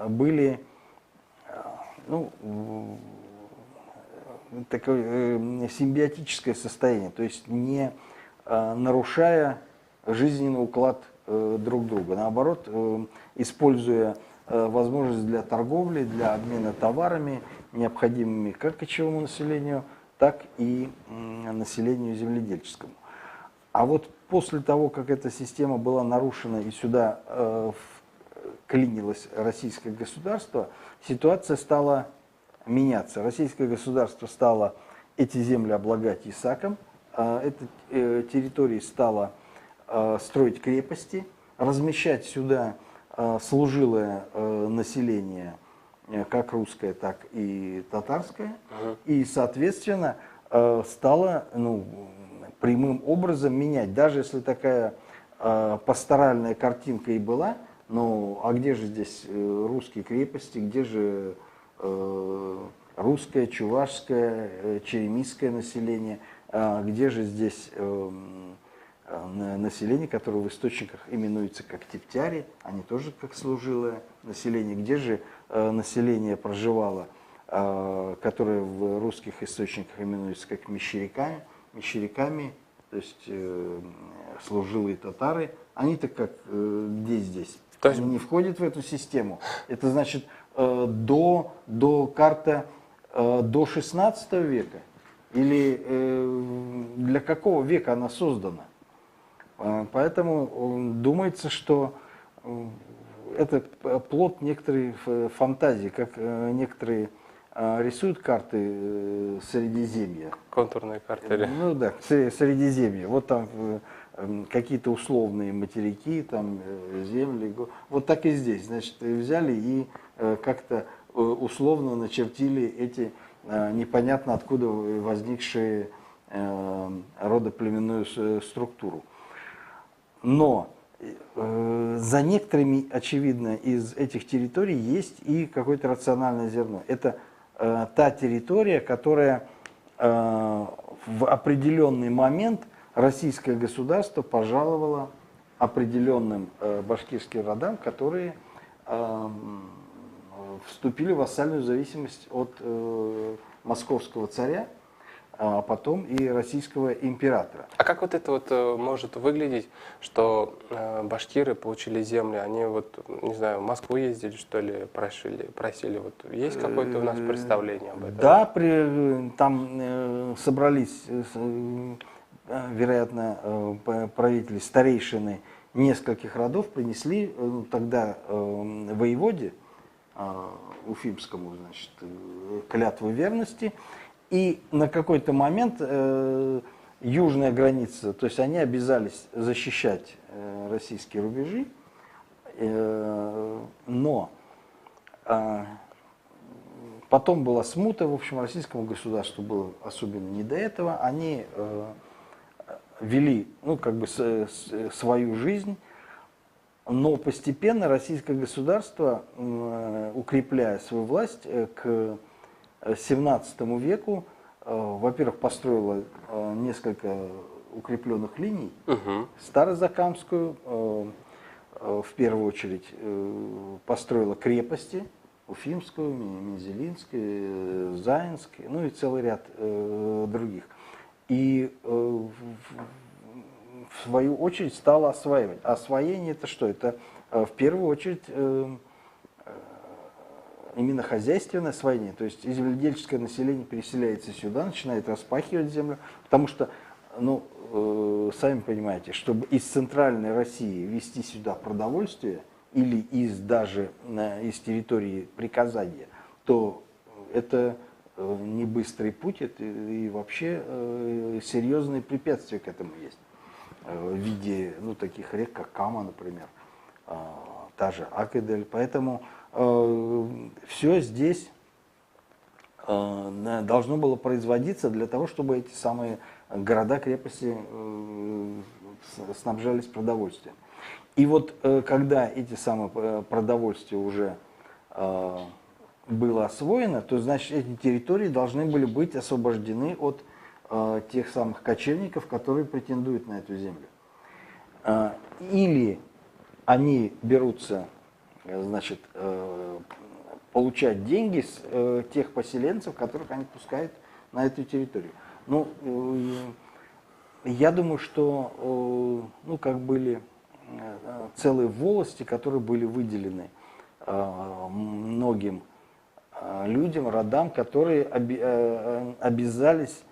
были такое симбиотическое состояние, то есть не нарушая жизненный уклад друг друга. Наоборот, используя возможность для торговли, для обмена товарами, необходимыми как кочевому населению, так и населению земледельческому. А вот после того, как эта система была нарушена и сюда вклинилось российское государство, ситуация стала меняться. Российское государство стало эти земли облагать исаком, эти территории стало строить крепости, размещать сюда служилое население, как русское, так и татарское, и, соответственно, стало прямым образом менять. Даже если такая пасторальная картинка и была, а где же здесь русские крепости, где же русское, чувашское, черемисское население, где же здесь население, которое в источниках именуется как тептяри, они тоже как служилое население, где же население проживало, которое в русских источниках именуется как мещеряками, то есть служилые татары, они-то как где здесь? Они не входят в эту систему. Это значит до карта до 16 века или для какого века она создана? Поэтому думается, что это плод некоторой фантазии, как некоторые рисуют карты Средиземья. Контурные карты. Ну да, Средиземья. Вот там какие-то условные материки, там земли. Вот так и здесь. Значит, взяли и как-то условно начертили эти непонятно откуда возникшие родоплеменную структуру. Но за некоторыми, очевидно, из этих территорий есть и какое-то рациональное зерно. Это та территория, которая в определенный момент российское государство пожаловало определенным башкирским родам, которые вступили в вассальную зависимость от московского царя, а потом и российского императора. А как вот это вот может выглядеть, что башкиры получили земли, они вот, не знаю, в Москву ездили, что ли, просили, вот есть какое-то у нас представление об этом? Да, там собрались, вероятно, правители, старейшины нескольких родов, принесли тогда воеводе Уфимскому, значит, клятву верности. И на какой-то момент южная граница, то есть они обязались защищать российские рубежи, но Потом была смута, в общем, российскому государству было особенно не до этого. Они вели, ну, как бы свою жизнь, но постепенно российское государство, укрепляя свою власть, к XVII веку, во-первых, построило несколько укрепленных линий, Старозакамскую, в первую очередь построила крепости, Уфимскую, Мензелинскую, Заинскую, ну и целый ряд других. И в свою очередь стала осваивать. А освоение это что? Это в первую очередь именно хозяйственное освоение. То есть земледельческое население переселяется сюда, начинает распахивать землю, потому что, ну, сами понимаете, чтобы из центральной России везти сюда продовольствие, или даже из территории Приказания, то это не быстрый путь, это и вообще серьезные препятствия к этому есть. В виде, ну, таких рек, как Кама, например, та же Акедель. Поэтому все здесь должно было производиться для того, чтобы эти самые города-крепости снабжались продовольствием. И вот когда эти самые продовольствия уже было освоено, то значит эти территории должны были быть освобождены от тех самых кочевников, которые претендуют на эту землю. Или они берутся, значит, получать деньги с тех поселенцев, которых они пускают на эту территорию. Ну, я думаю, что, ну, как были целые волости, которые были выделены многим людям, родам, которые обязались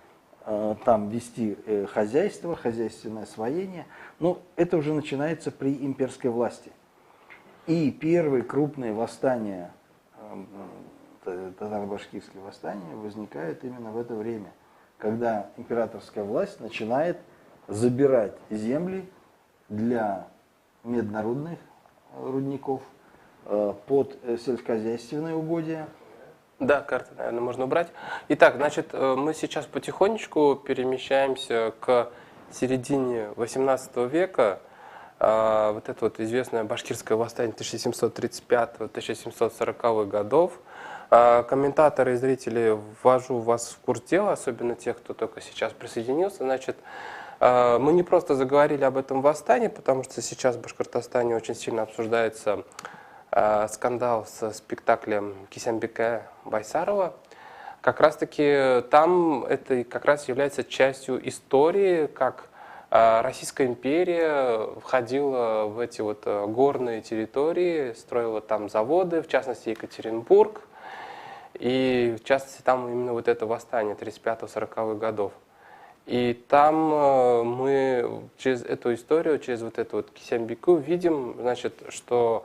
там вести хозяйство, хозяйственное освоение. Но это уже начинается при имперской власти. И первые крупные восстания, татаро-башкирские восстания, возникают именно в это время, когда императорская власть начинает забирать земли для меднорудных рудников под сельскохозяйственные угодья. Да, карты, наверное, можно убрать. Итак, значит, мы сейчас потихонечку перемещаемся к середине XVIII века. Вот это вот известное башкирское восстание 1735-1740 годов. Комментаторы и зрители, ввожу вас в курс дела, особенно тех, кто только сейчас присоединился. Значит, мы не просто заговорили об этом восстании, потому что сейчас в Башкортостане очень сильно обсуждается скандал со спектаклем Кисянбеке Байсарова. Как раз таки там это как раз является частью истории, как Российская империя входила в эти вот горные территории, строила там заводы, в частности Екатеринбург, и в частности там именно вот это восстание 35-40-х годов. И там мы через эту историю, через вот эту вот Кисянбеку видим, значит, что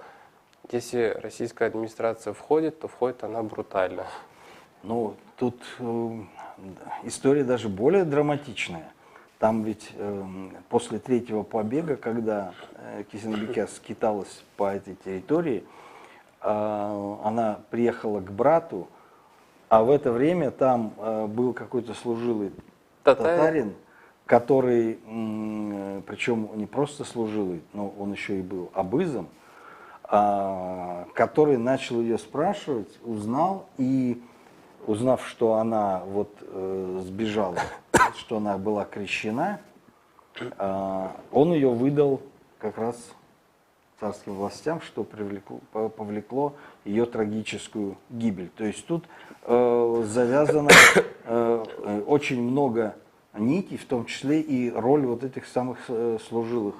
если российская администрация входит, то входит она брутально. Ну, тут история даже более драматичная. Там ведь после третьего побега, когда Кисянбеке скиталась по этой территории, она приехала к брату, а в это время там был какой-то служилый татарин, который, причем не просто служилый, но он еще и был абызом, который начал ее спрашивать, узнал, и узнав, что она вот сбежала, что она была крещена, он ее выдал как раз царским властям, что повлекло ее трагическую гибель. То есть тут завязано очень много нитей, в том числе и роль вот этих самых служилых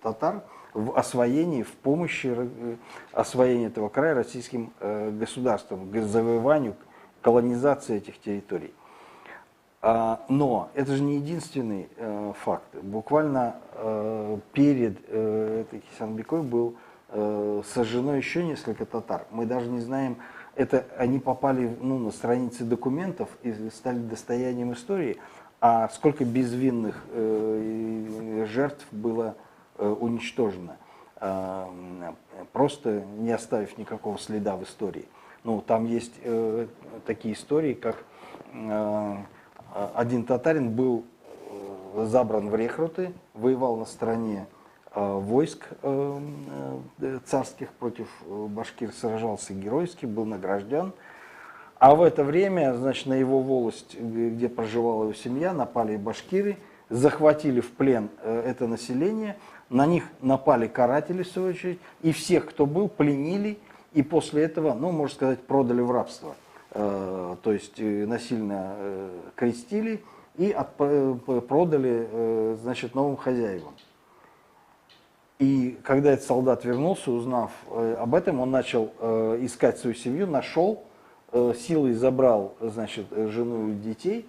татар в освоении, в помощи освоения этого края российским государством, к завоеванию, колонизации этих территорий. Но это же не единственный факт. Буквально перед этой Кисянбекой был сожжено еще несколько татар. Мы даже не знаем, это они попали на страницы документов и стали достоянием истории, а сколько безвинных жертв было уничтожено. просто не оставив никакого следа в истории. Ну, там есть такие истории, как один татарин был забран в рекруты, воевал на стороне войск царских против башкир, сражался геройски, был награжден. А в это время, значит, на его волость, где проживала его семья, напали башкиры, захватили в плен это население, на них напали каратели, в свою очередь, и всех, кто был, пленили, и после этого, ну, можно сказать, продали в рабство. То есть насильно крестили и продали, значит, новым хозяевам. И когда этот солдат вернулся, узнав об этом, он начал искать свою семью, нашел, силой забрал, значит, жену и детей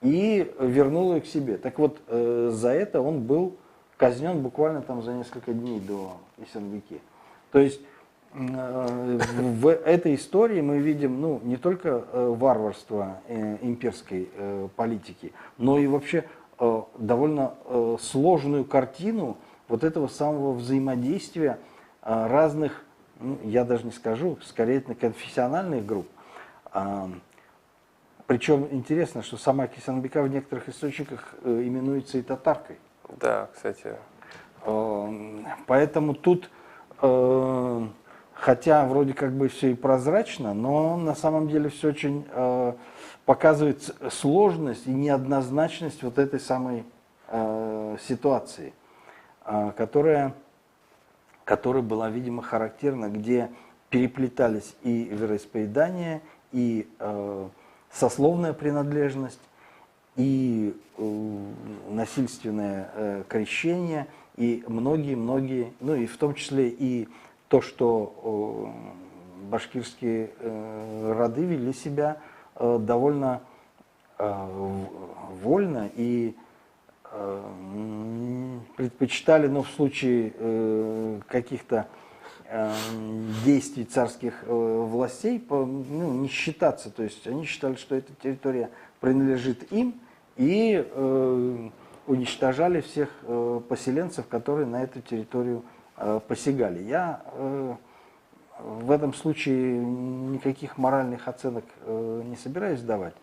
и вернул ее к себе. Так вот, за это он был казнен буквально там за несколько дней до Исенбеки. То есть в этой истории мы видим, ну, не только варварство имперской политики, но и вообще довольно сложную картину вот этого самого взаимодействия разных, ну, я даже не скажу, скорее конфессиональных групп. Причем интересно, что сама Кесенбека в некоторых источниках именуется и татаркой. Да, кстати. Поэтому тут, хотя вроде как бы все и прозрачно, но на самом деле все очень показывает сложность и неоднозначность вот этой самой ситуации, которая была, видимо, характерна, где переплетались и вероисповедания, и сословная принадлежность, и насильственное крещение, и многие, ну и в том числе и то, что башкирские роды вели себя довольно вольно и предпочитали, ну, в случае каких-то действий царских властей, ну, не считаться. То есть они считали, что эта территория принадлежит им, и уничтожали всех поселенцев, которые на эту территорию посягали. Я в этом случае никаких моральных оценок не собираюсь давать.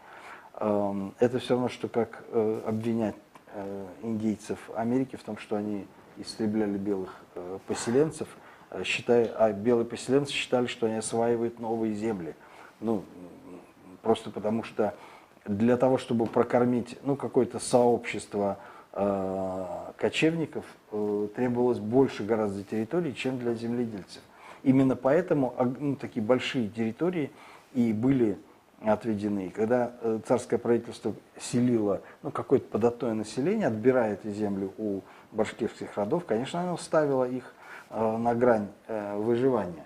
Это все равно, что как обвинять индейцев Америки в том, что они истребляли белых поселенцев, а белые поселенцы считали, что они осваивают новые земли. Ну, просто потому что для того, чтобы прокормить, ну, какое-то сообщество кочевников, требовалось больше гораздо территорий, чем для земледельцев. Именно поэтому, ну, такие большие территории и были отведены. Когда царское правительство селило, ну, какое-то податное население, отбирая эти земли у башкирских родов, конечно, оно ставило их на грань выживания.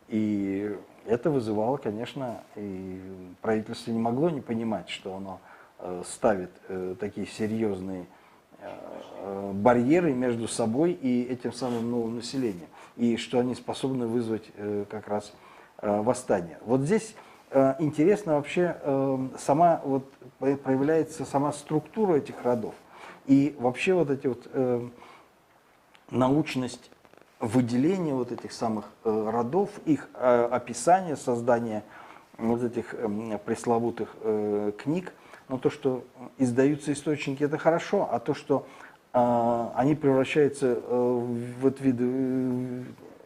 И это вызывало, конечно, и правительство не могло не понимать, что оно ставит такие серьезные барьеры между собой и этим самым новым населением, и что они способны вызвать как раз восстание. Вот здесь интересно вообще проявляется сама структура этих родов, и вообще вот эти вот научность выделения вот этих самых родов, их описание, создание вот этих пресловутых книг. Но то, что издаются источники, это хорошо, а то, что они превращаются,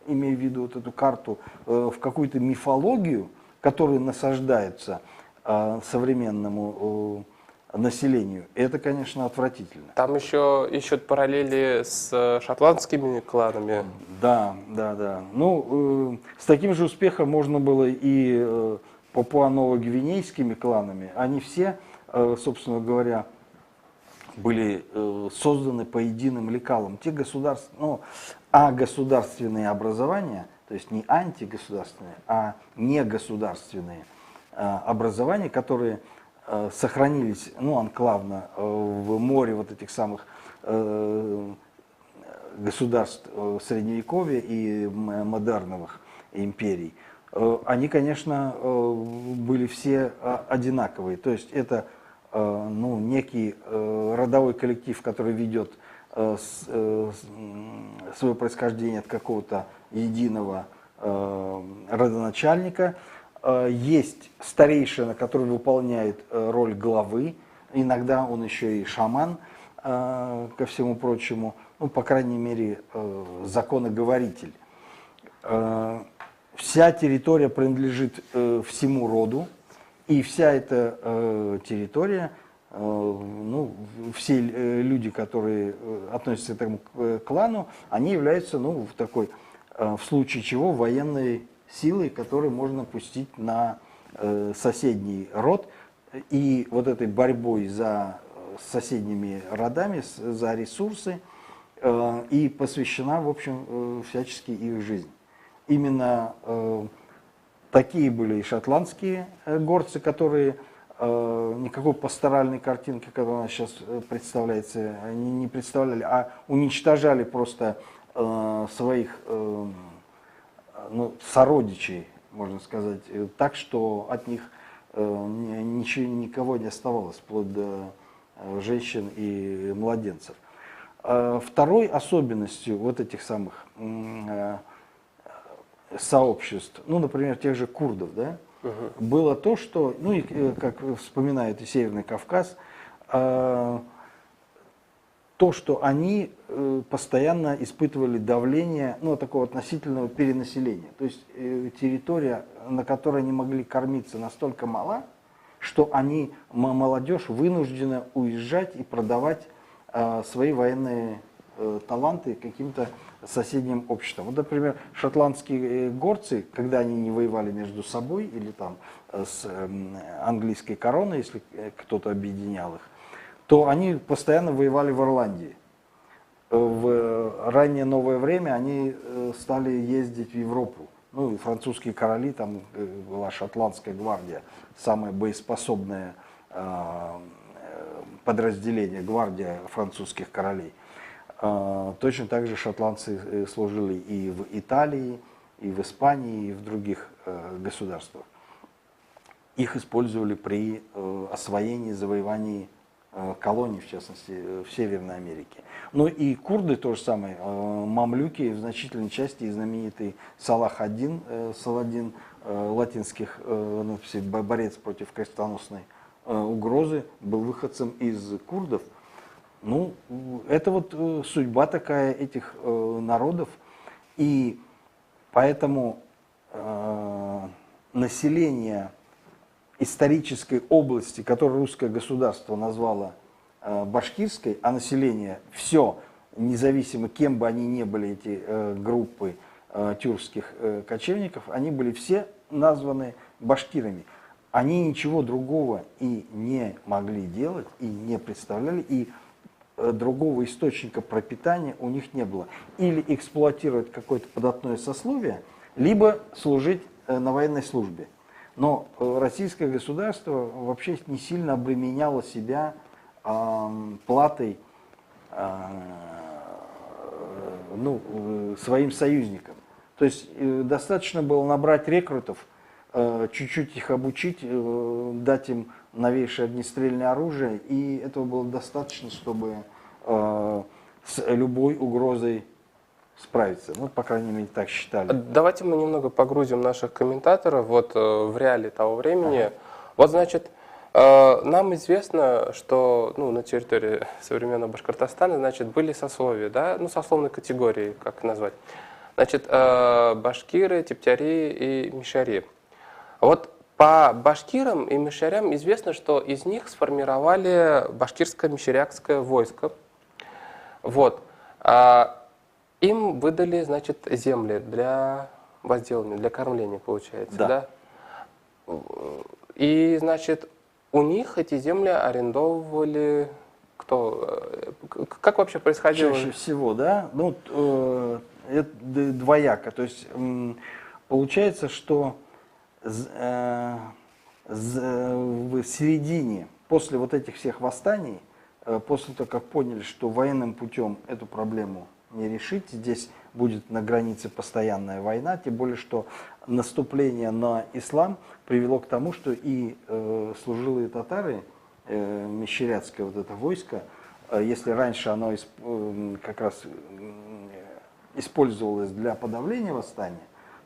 имея в виду вот эту карту, в какую-то мифологию, которая насаждается современному населению, это, конечно, отвратительно. Там еще ищут параллели с шотландскими кланами. Да. Ну, с таким же успехом можно было и папуа-новогвинейскими кланами. Они все, собственно говоря, были созданы по единым лекалам. Те государственные образования, то есть не антигосударственные, а негосударственные образования, которые сохранились, ну, анклавно в море вот этих самых государств Средневековья и модерновых империй, они, конечно, были все одинаковые. То есть это, ну, некий родовой коллектив, который ведет свое происхождение от какого-то единого родоначальника. Есть старейшина, который выполняет роль главы, иногда он еще и шаман, ко всему прочему, ну, по крайней мере, законоговоритель. Вся территория принадлежит всему роду, и вся эта территория, ну, все люди, которые относятся к этому клану, они являются, ну, в случае чего, военной силой, которую можно пустить на соседний род. И вот этой борьбой за соседними родами, за ресурсы, и посвящена, в общем, всячески их жизнь. Именно такие были и шотландские горцы, которые никакой пасторальной картинки, которая у нас сейчас представляется, они не представляли, а уничтожали просто своих сородичей, можно сказать, так, что от них никого не оставалось, вплоть до женщин и младенцев. Второй особенностью вот этих самых сообществ, ну, например, тех же курдов, да, было то, что, ну, и, как вспоминает и Северный Кавказ, то, что они постоянно испытывали давление, ну, такого относительного перенаселения. То есть территория, на которой они могли кормиться, настолько мала, что они, молодежь, вынуждена уезжать и продавать свои военные таланты каким-то соседним обществам. Вот, например, шотландские горцы, когда они не воевали между собой или там с английской короной, если кто-то объединял их, то они постоянно воевали в Ирландии. В раннее новое время они стали ездить в Европу. Ну и французские короли, там была шотландская гвардия, самое боеспособное подразделение, гвардия французских королей. Точно так же шотландцы служили и в Италии, и в Испании, и в других государствах. Их использовали при освоении, завоевании колоний, в частности, в Северной Америке. Ну и курды то же самое, мамлюки, в значительной части знаменитый Салах-ад-Дин, Саладин, латинских, борец против крестоносной угрозы, был выходцем из курдов. Ну, это вот судьба такая этих народов, и поэтому население исторической области, которую русское государство назвало башкирской, а население все, независимо кем бы они ни были, эти группы тюркских кочевников, они были все названы башкирами. Они ничего другого и не могли делать, и не представляли, и другого источника пропитания у них не было. Или эксплуатировать какое-то податное сословие, либо служить на военной службе. Но российское государство вообще не сильно обременяло себя платой своим союзникам. То есть достаточно было набрать рекрутов, чуть-чуть их обучить, дать им новейшее огнестрельное оружие, и этого было достаточно, чтобы с любой угрозой справиться. Ну, по крайней мере, так считали. Давайте мы немного погрузим наших комментаторов вот в реалии того времени. Ага. Вот, значит, нам известно, что на территории современного Башкортостана, значит, были сословия, да, сословные категории, как назвать. Значит, башкиры, тептяри и мишари. Вот по башкирам и мишарям известно, что из них сформировали башкирско-мишарякское войско. Вот. Им выдали, значит, земли для возделывания, для кормления, получается, да? И, значит, у них эти земли арендовывали кто? Как вообще происходило? Чаще всего, да? Это двояко. То есть, получается, что в середине, после вот этих всех восстаний, после того, как поняли, что военным путем эту проблему не решить, здесь будет на границе постоянная война, тем более, что наступление на ислам привело к тому, что и служилые татары, мещерятское вот это войско, если раньше оно как раз использовалось для подавления восстания,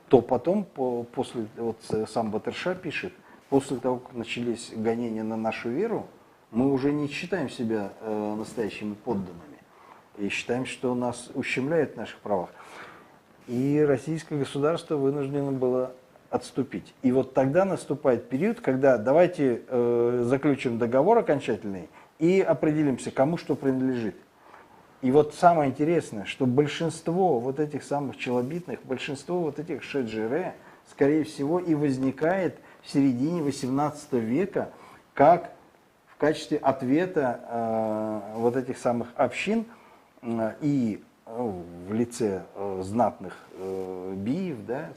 то потом, после, вот сам Батырша пишет, после того, как начались гонения на нашу веру, мы уже не считаем себя настоящими подданными и считаем, что нас ущемляют в наших правах. И российское государство вынуждено было отступить. И вот тогда наступает период, когда давайте заключим договор окончательный и определимся, кому что принадлежит. И вот самое интересное, что большинство вот этих самых челобитных, большинство вот этих шеджире, скорее всего, и возникает в середине XVIII века как в качестве ответа вот этих самых общин и в лице знатных биев, да,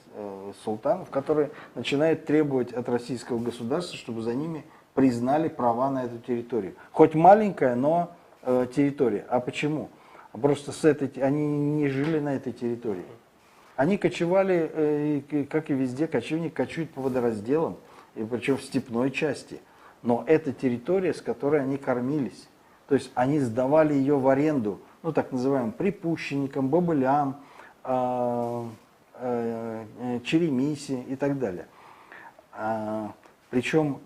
султанов, которые начинают требовать от российского государства, чтобы за ними признали права на эту территорию. Хоть маленькая, но территория. А почему? Просто они не жили на этой территории. Они кочевали, как и везде, кочевник кочует по водоразделам, и причем в степной части. Но это территория, с которой они кормились. То есть они сдавали ее в аренду, ну так называемым припущенникам, бобылям, черемисе и так далее. Причем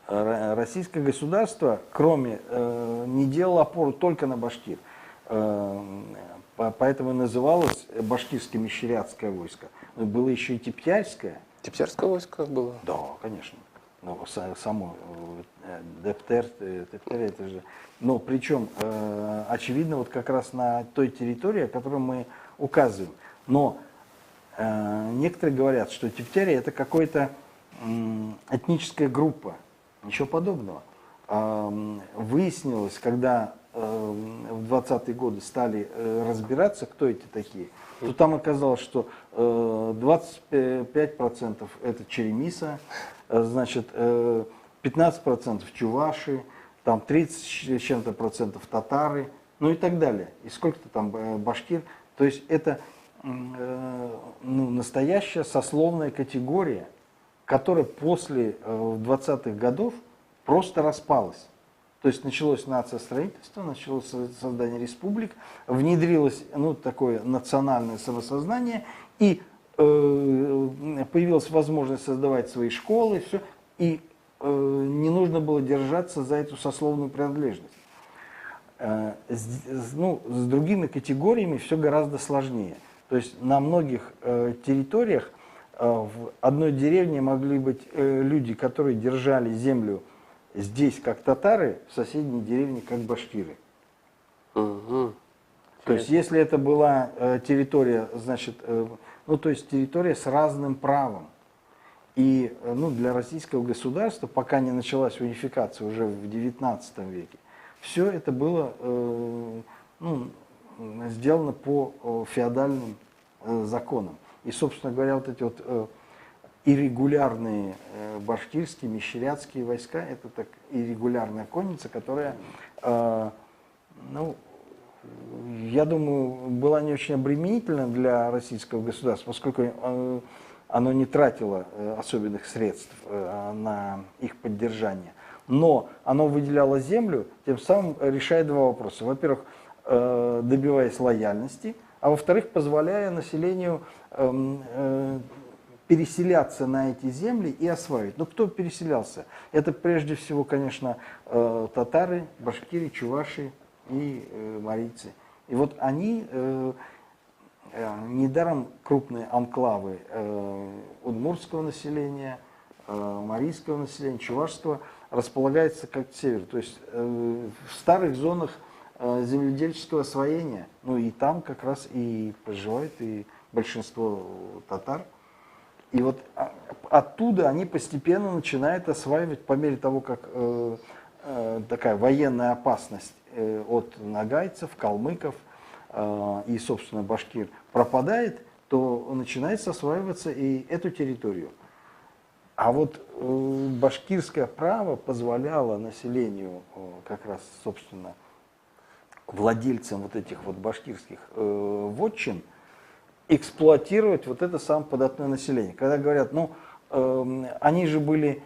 российское государство, кроме, не делало опору только на башкир, поэтому и называлось башкирское мещерятское войско. Но было еще и Тептярское. Тептярское войско было? Да, конечно. Но само Тептер, это же. Но причем, очевидно, вот как раз на той территории, о которой мы указываем. Но некоторые говорят, что Тептярия это какая-то этническая группа. Ничего подобного. Выяснилось, когда в 20-е годы стали разбираться, кто эти такие, то там оказалось, что 25% это черемиса, значит, 15% чуваши, там 30 с чем-то процентов татары, ну и так далее. И сколько-то там башкир. То есть это настоящая сословная категория, которая после 20-х годов просто распалась. То есть началось нациостроительство, началось создание республик, внедрилось такое национальное самосознание, и появилась возможность создавать свои школы, все, и не нужно было держаться за эту сословную принадлежность. С другими категориями все гораздо сложнее. То есть на многих территориях в одной деревне могли быть люди, которые держали землю здесь как татары, в соседней деревне как башкиры. Угу. То есть если это была территория, значит, то есть территория с разным правом. И для российского государства, пока не началась унификация уже в XIX веке, все это было сделано по феодальным законам. И, собственно говоря, вот эти вот иррегулярные башкирские, мещерятские войска, это так иррегулярная конница, которая, я думаю, была не очень обременительна для российского государства, поскольку оно не тратило особенных средств на их поддержание. Но оно выделяло землю, тем самым решая два вопроса. Во-первых, добиваясь лояльности, а во-вторых, позволяя населению переселяться на эти земли и осваивать. Но кто переселялся? Это прежде всего, конечно, татары, башкиры, чуваши и марийцы. И вот они, недаром крупные анклавы удмуртского населения, марийского населения, чувашского, располагаются как север. То есть в старых зонах земледельческого освоения, и там как раз и проживает и большинство татар. И вот оттуда они постепенно начинают осваивать, по мере того, как такая военная опасность от нагайцев, калмыков и, собственно, башкир пропадает, то начинает осваиваться и эту территорию. А вот башкирское право позволяло населению, как раз, собственно, владельцам вот этих вот башкирских вотчин, эксплуатировать вот это самое податное население. Когда говорят, они же были,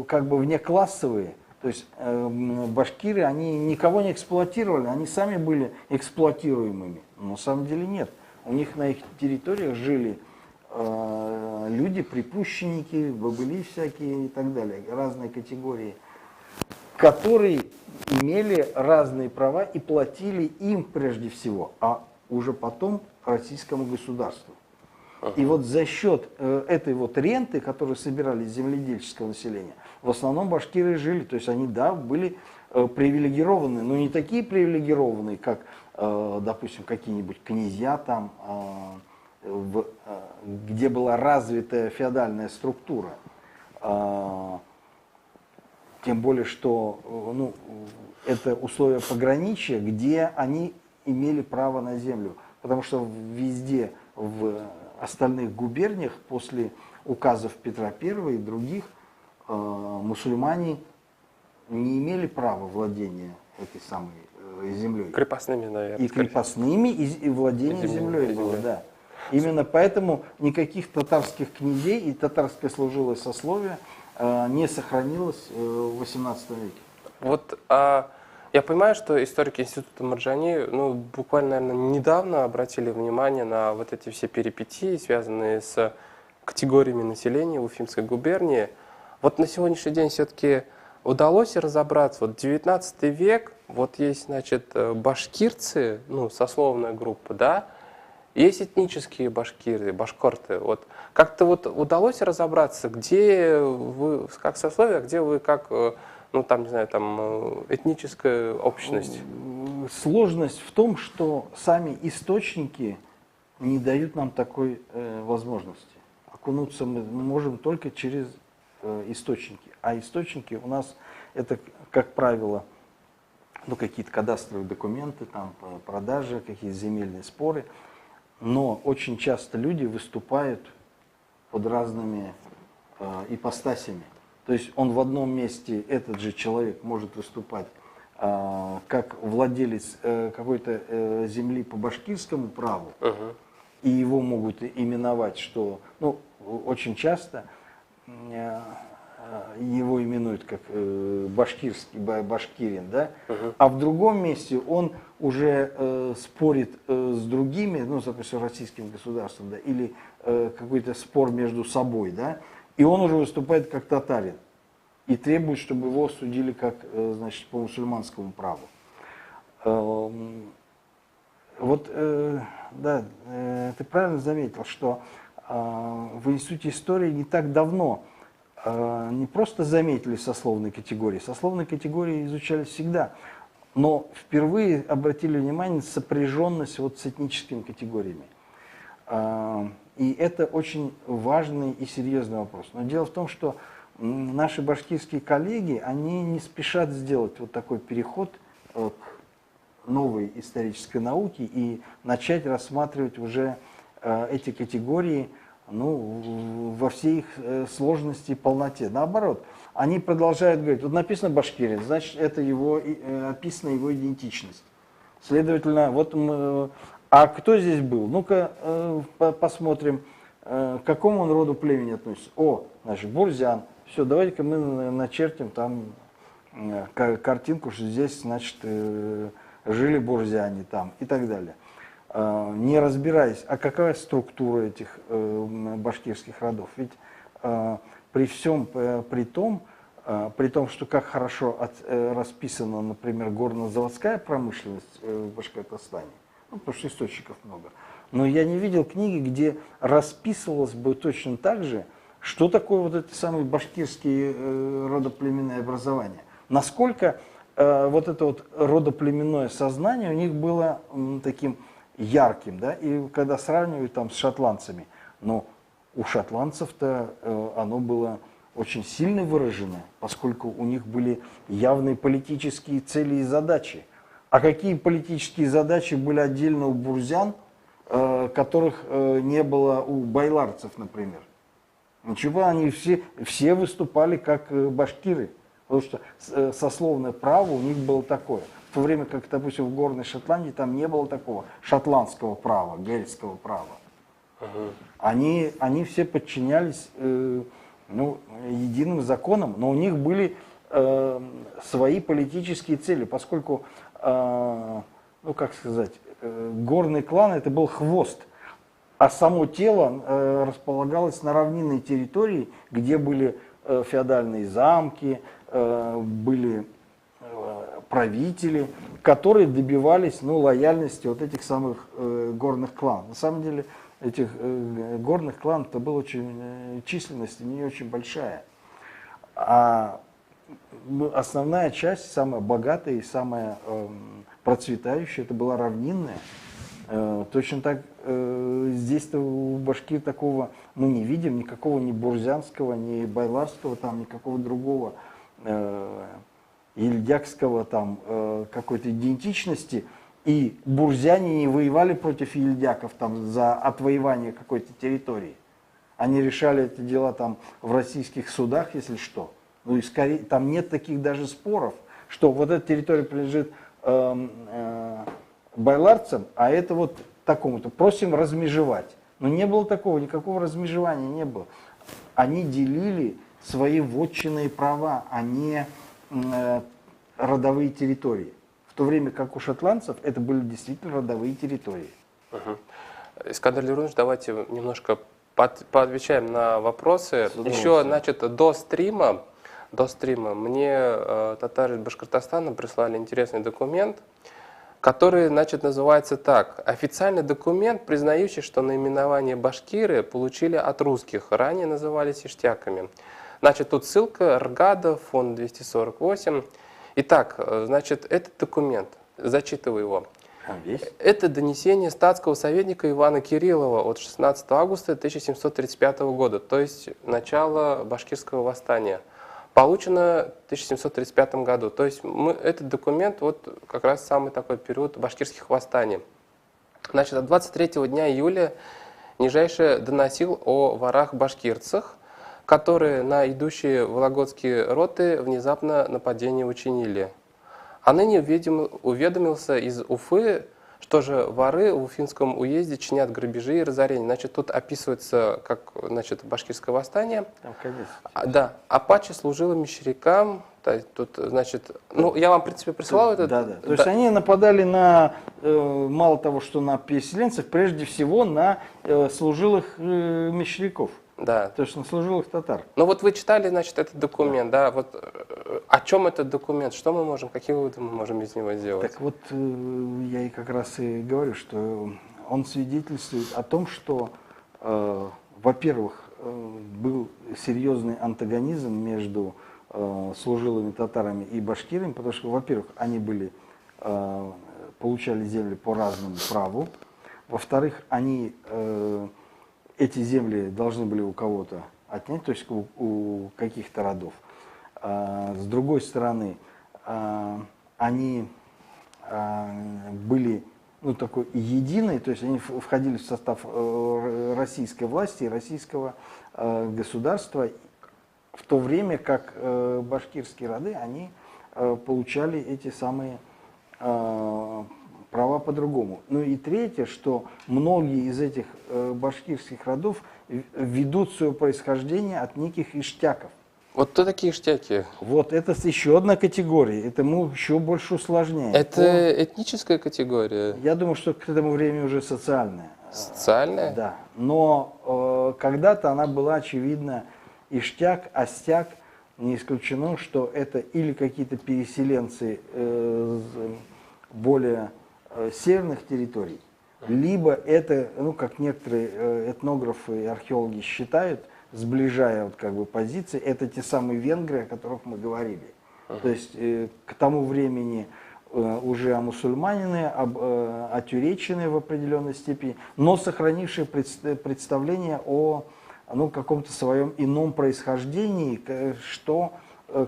как бы внеклассовые, То есть башкиры, они никого не эксплуатировали, они сами были эксплуатируемыми. Но на самом деле нет. У них на их территориях жили люди, припущенники, бобыли всякие и так далее, разные категории, которые имели разные права и платили им прежде всего, а уже потом российскому государству. И вот за счет этой вот ренты, которую собирали с земледельческого населения, в основном башкиры жили. То есть они, да, были привилегированы, но не такие привилегированные, как, допустим, какие-нибудь князья там, где была развитая феодальная структура. Тем более, что ну, это условия пограничья, где они имели право на землю. Потому что везде в остальных губерниях после указов Петра I и других мусульмане не имели права владения этой самой землей. Крепостными, наверное. И крепостными, и владение землей было, да. Именно поэтому никаких татарских князей и татарское служилое сословие не сохранилось в XVIII веке. Вот я понимаю, что историки Института Марджани буквально, наверное, недавно обратили внимание на вот эти все перипетии, связанные с категориями населения в Уфимской губернии. Вот на сегодняшний день все-таки удалось разобраться. Вот 19 век, вот есть, значит, башкирцы, сословная группа, да, есть этнические башкиры, башкорты. Вот как-то вот удалось разобраться, где вы как сословие, а где вы как, не знаю, этническая общность? Сложность в том, что сами источники не дают нам такой возможности. Окунуться мы можем только через источники. А источники у нас это, как правило, какие-то кадастровые документы, там, продажи, какие-то земельные споры. Но очень часто люди выступают под разными ипостасями. То есть он в одном месте, этот же человек может выступать как владелец какой-то земли по башкирскому праву, и его могут именовать, что, очень часто его именуют как башкирский, башкирин, да? А в другом месте он уже спорит с другими, допустим, российским государством, да? Или какой-то спор между собой, да? И он уже выступает как татарин и требует, чтобы его судили как, значит, по мусульманскому праву. Вот, да, ты правильно заметил, что в Институте истории не так давно не просто заметили сословные категории. Сословные категории изучались всегда, но впервые обратили внимание на сопряженность вот с этническими категориями. И это очень важный и серьезный вопрос. Но дело в том, что наши башкирские коллеги, они не спешат сделать вот такой переход к новой исторической науке и начать рассматривать уже эти категории во всей их сложности и полноте. Наоборот, они продолжают говорить, вот написано башкирин, значит, это описана его идентичность. Следовательно, вот а кто здесь был? Ну-ка посмотрим, к какому он роду племени относится. Значит, бурзян. Все, давайте-ка мы начертим там картинку, что здесь, значит, жили бурзяне там и так далее. Не разбираясь, а какая структура этих башкирских родов. Ведь при том, что как хорошо расписана, например, горно-заводская промышленность в Башкортостане, потому что источников много, но я не видел книги, где расписывалось бы точно так же, что такое вот эти самые башкирские родоплеменные образования. Насколько вот это вот родоплеменное сознание у них было таким ярким, да, и когда сравнивают там с шотландцами, но у шотландцев-то оно было очень сильно выражено, поскольку у них были явные политические цели и задачи. А какие политические задачи были отдельно у бурзян, которых не было у байларцев, например? Ничего, они все выступали как башкиры, потому что сословное право у них было такое. В то время как, допустим, в Горной Шотландии там не было такого шотландского права, гельского права. Они все подчинялись единым законам, но у них были свои политические цели, поскольку, ну как сказать, горный клан это был хвост, а само тело располагалось на равнинной территории, где были феодальные замки, были правители, которые добивались лояльности вот этих самых горных кланов. На самом деле этих горных кланов-то была очень, численность не очень большая. А основная часть, самая богатая и самая процветающая, это была равнинная. Точно так здесь-то у башкир такого мы не видим, никакого ни бурзянского, ни байларского, там, никакого другого ельдякского там какой-то идентичности. И бурзяне не воевали против ельдяков там, за отвоевание какой-то территории. Они решали эти дела там в российских судах, если что. Ну и скорее, там нет таких даже споров, что вот эта территория принадлежит байларцам, а это вот такому-то. Просим размежевать. Но не было такого, никакого размежевания не было. Они делили свои вотчинные права, а не родовые территории. В то время как у шотландцев это были действительно родовые территории. Искандер Лерунович, давайте немножко поотвечаем на вопросы. Еще, значит, до стрима мне татары из Башкортостана прислали интересный документ, который, значит, называется так. Официальный документ, признающий, что наименование башкиры получили от русских, ранее назывались иштяками. Значит, тут ссылка РГАДа, фонд 248. Итак, значит, этот документ, зачитываю его. Это донесение статского советника Ивана Кириллова от 16 августа 1735 года, то есть начало башкирского восстания. Получено в 1735 году. То есть этот документ, вот как раз самый такой период башкирских восстаний. Значит, от 23 дня июля Нижайше доносил о ворах-башкирцах, которые на идущие вологодские роты внезапно нападение учинили. А ныне уведомился из Уфы, что же воры в Уфимском уезде чинят грабежи и разорения. Значит, тут описывается, как, значит, башкирское восстание. Да, Апачи служила мещерякам. Тут, значит, ну, я вам, в принципе, присылал это. Да. То есть они нападали на, мало того, что на переселенцев, прежде всего на служилых мещеряков. Да. То есть на служилых татар. Ну вот вы читали, значит, этот документ, да, вот о чем этот документ, что мы можем, какие выводы мы можем из него сделать? Так вот, я и как раз и говорю, что он свидетельствует о том, что, во-первых, был серьезный антагонизм между служилыми татарами и башкирами, потому что, во-первых, они были, получали земли по разному праву, во-вторых, они эти земли должны были у кого-то отнять, то есть у каких-то родов. С другой стороны, они были такой единой, то есть они входили в состав российской власти и российского государства, в то время как башкирские роды, они получали эти самые права по-другому. Ну и третье, что многие из этих башкирских родов ведут свое происхождение от неких иштяков. Вот кто такие иштяки? Вот это еще одна категория, это мы еще больше усложняем. Это этническая категория? Я думаю, что к этому времени уже социальная. Социальная? Да, но когда-то она была, очевидно, иштяк, астяк, не исключено, что это или какие-то переселенцы более северных территорий, либо это, как некоторые этнографы и археологи считают, сближая вот как бы позиции, это те самые венгры, о которых мы говорили. То есть к тому времени уже омусульманены, отюреченные в определенной степени, но сохранившие представление о каком-то своем ином происхождении, что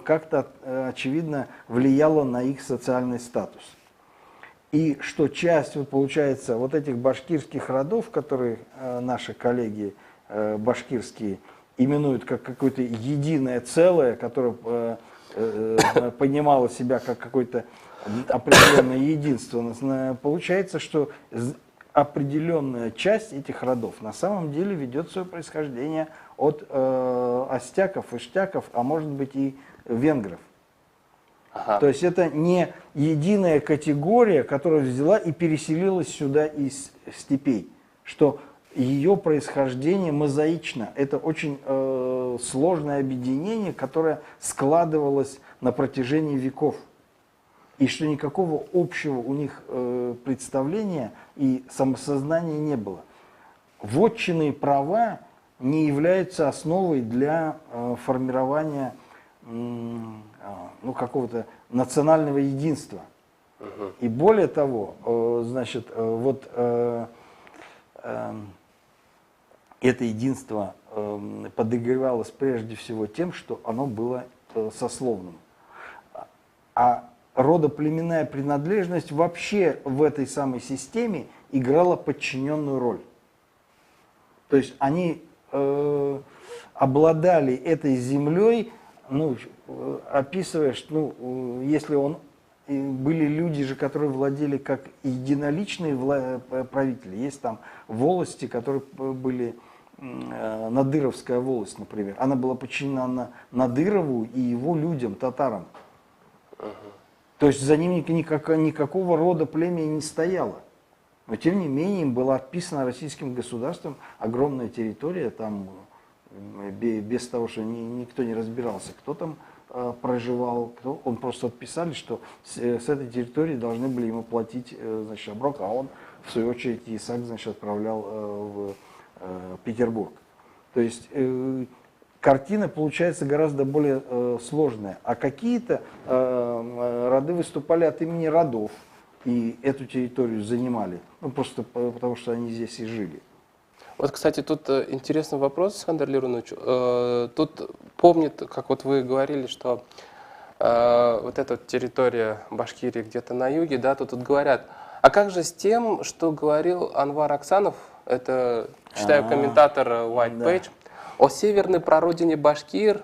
как-то, очевидно, влияло на их социальный статус. И что часть, получается, вот этих башкирских родов, которые наши коллеги башкирские именуют как какое-то единое целое, которое понимало себя как какое-то определенное единство, получается, что определенная часть этих родов на самом деле ведет свое происхождение от астяков, иштяков, а может быть и венгров. Ага. То есть это не единая категория, которая взяла и переселилась сюда из степей, что ее происхождение мозаично. Это очень сложное объединение, которое складывалось на протяжении веков. И что никакого общего у них представления и самосознания не было. Вотчинные права не являются основой для формирования какого-то национального единства. И более того, значит, вот это единство подогревалось прежде всего тем, что оно было сословным. А родоплеменная принадлежность вообще в этой самой системе играла подчиненную роль. То есть они обладали этой землей, описывая, что если были люди же, которые владели как единоличные правители. Есть там волости, которые были, Надыровская волость, например. Она была подчинена Надырову и его людям, татарам. То есть за ним никакого рода племя не стояло. Но тем не менее им была отписана российским государством огромная территория, там без того, что никто не разбирался, кто там проживал, он просто отписали, что с этой территории должны были ему платить, значит, оброк, а он, в свою очередь, ИСАК, значит, отправлял в Петербург. То есть картина получается гораздо более сложная. А какие-то роды выступали от имени родов и эту территорию занимали, просто потому что они здесь и жили. Вот, кстати, тут интересный вопрос, Искандер Лерунович. Тут помнит, как вот вы говорили, что вот эта вот территория Башкирии где-то на юге, да, тут говорят, а как же с тем, что говорил Анвар Аксанов, это, читаю, комментатор White Page, о северной прародине башкир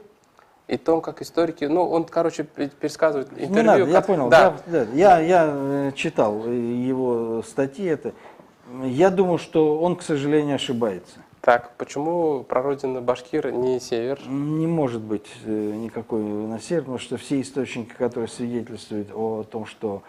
и том, как историки, он, короче, пересказывает интервью. Не надо, я понял, да. я читал его статьи, я думаю, что он, к сожалению, ошибается. Так, почему прародина башкир не север? Не может быть никакой на север, потому что все источники, которые свидетельствуют о том, что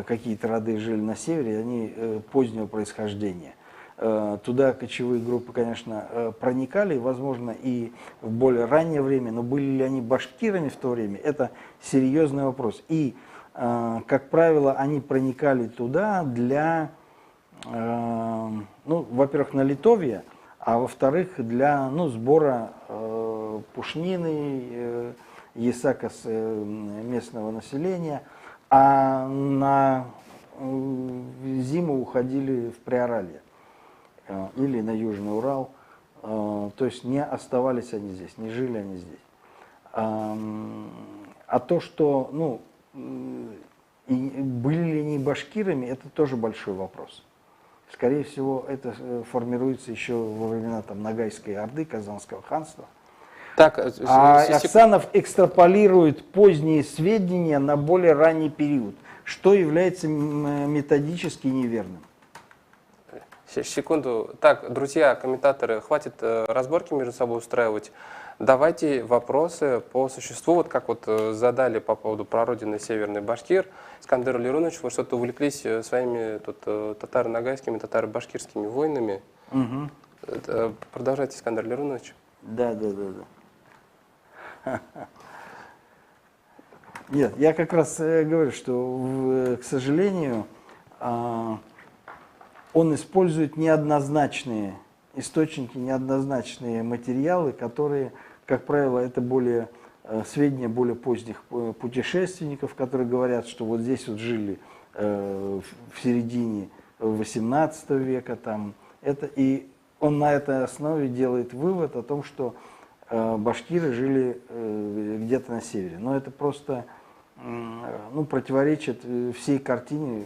какие-то роды жили на севере, они позднего происхождения. Туда кочевые группы, конечно, проникали, возможно, и в более раннее время, но были ли они башкирами в то время, это серьезный вопрос. И, как правило, они проникали туда для, во-первых, на литовье, а во-вторых, для збора пушнины, ясака с местного населения, а на зиму уходили в Приоралье или на Южный Урал, то есть не оставались они здесь, не жили они здесь. А то, что, были ли они башкирами, это тоже большой вопрос. Скорее всего, это формируется еще во времена Ногайской Орды, Казанского ханства. Так, Аксанов экстраполирует поздние сведения на более ранний период, что является методически неверным. Секунду. Так, друзья, комментаторы, хватит разборки между собой устраивать. Давайте вопросы по существу, вот как вот задали по поводу прародины Северный Башкир. Искандер Лерунович, вы что-то увлеклись своими тут татаро-ногайскими, татаро-башкирскими войнами. Угу. Продолжайте, Искандер Лерунович. Да. Нет, я как раз говорю, что, к сожалению, он использует неоднозначные источники, неоднозначные материалы, которые, как правило, это сведения более поздних путешественников, которые говорят, что вот здесь вот жили в середине 18 века. И он на этой основе делает вывод о том, что башкиры жили где-то на севере. Но это просто противоречит всей картине,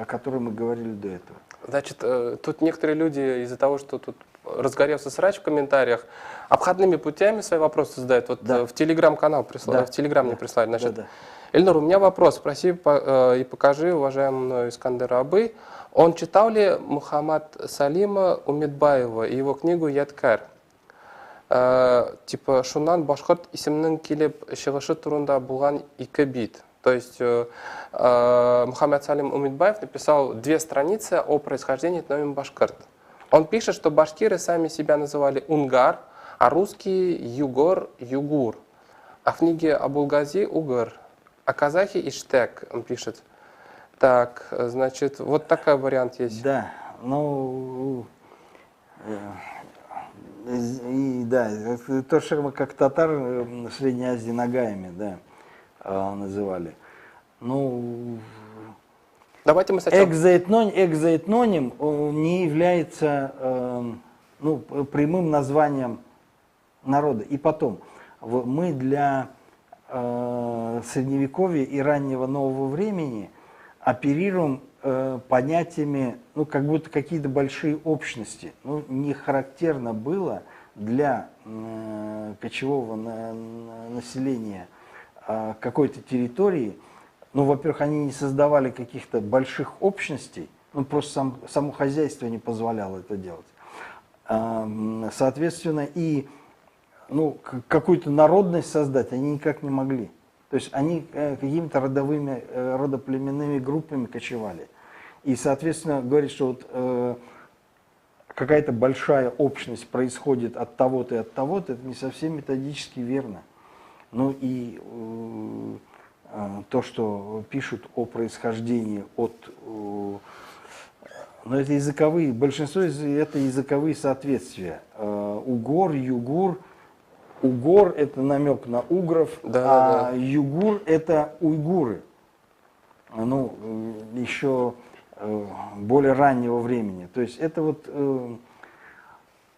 о которой мы говорили до этого. Значит, тут некоторые люди из-за того, что тут разгорелся срач в комментариях, обходными путями свои вопросы задают. Вот в телеграм-канал прислали, в телеграм мне прислали. Значит, Эльнур, у меня вопрос. Спроси и покажи уважаемому Искандеру Абы. Он читал ли Мухаммад Салима Умедбаева и его книгу «Ядкар»? Типа «Шунан башқұрт исімнің келіп шығышы турында болған икі бит». То есть Мухаммед Салим Умидбаев написал 2 страницы о происхождении этноним башкирт. Он пишет, что башкиры сами себя называли унгар, а русские югор, югур. А в книге Абулгази угар, а казахи иштек, он пишет. Так, значит, вот такой вариант есть. Да, ну, да, это то, что как татар в Средней Азии нагаями, да, называли. Ну, Давайте мы сначала... экзоэтноним не является ну, прямым названием народа. И потом, мы для Средневековья и раннего нового времени оперируем понятиями, ну, как будто какие-то большие общности. Ну, не характерно было для кочевого населения какой-то территории. Ну, во-первых, они не создавали каких-то больших общностей, ну, просто само хозяйство не позволяло это делать. Соответственно, и ну, какую-то народность создать они никак не могли. То есть они какими-то родоплеменными группами кочевали. И, соответственно, говорит, что вот какая-то большая общность происходит от того-то и от того-то, это не совсем методически верно. Ну и то, что пишут о происхождении от... но это языковые, большинство это языковые соответствия. Угор, югур. Угор – это намек на угров, Да, а югур – это уйгуры. Ну, еще более раннего времени. То есть это вот,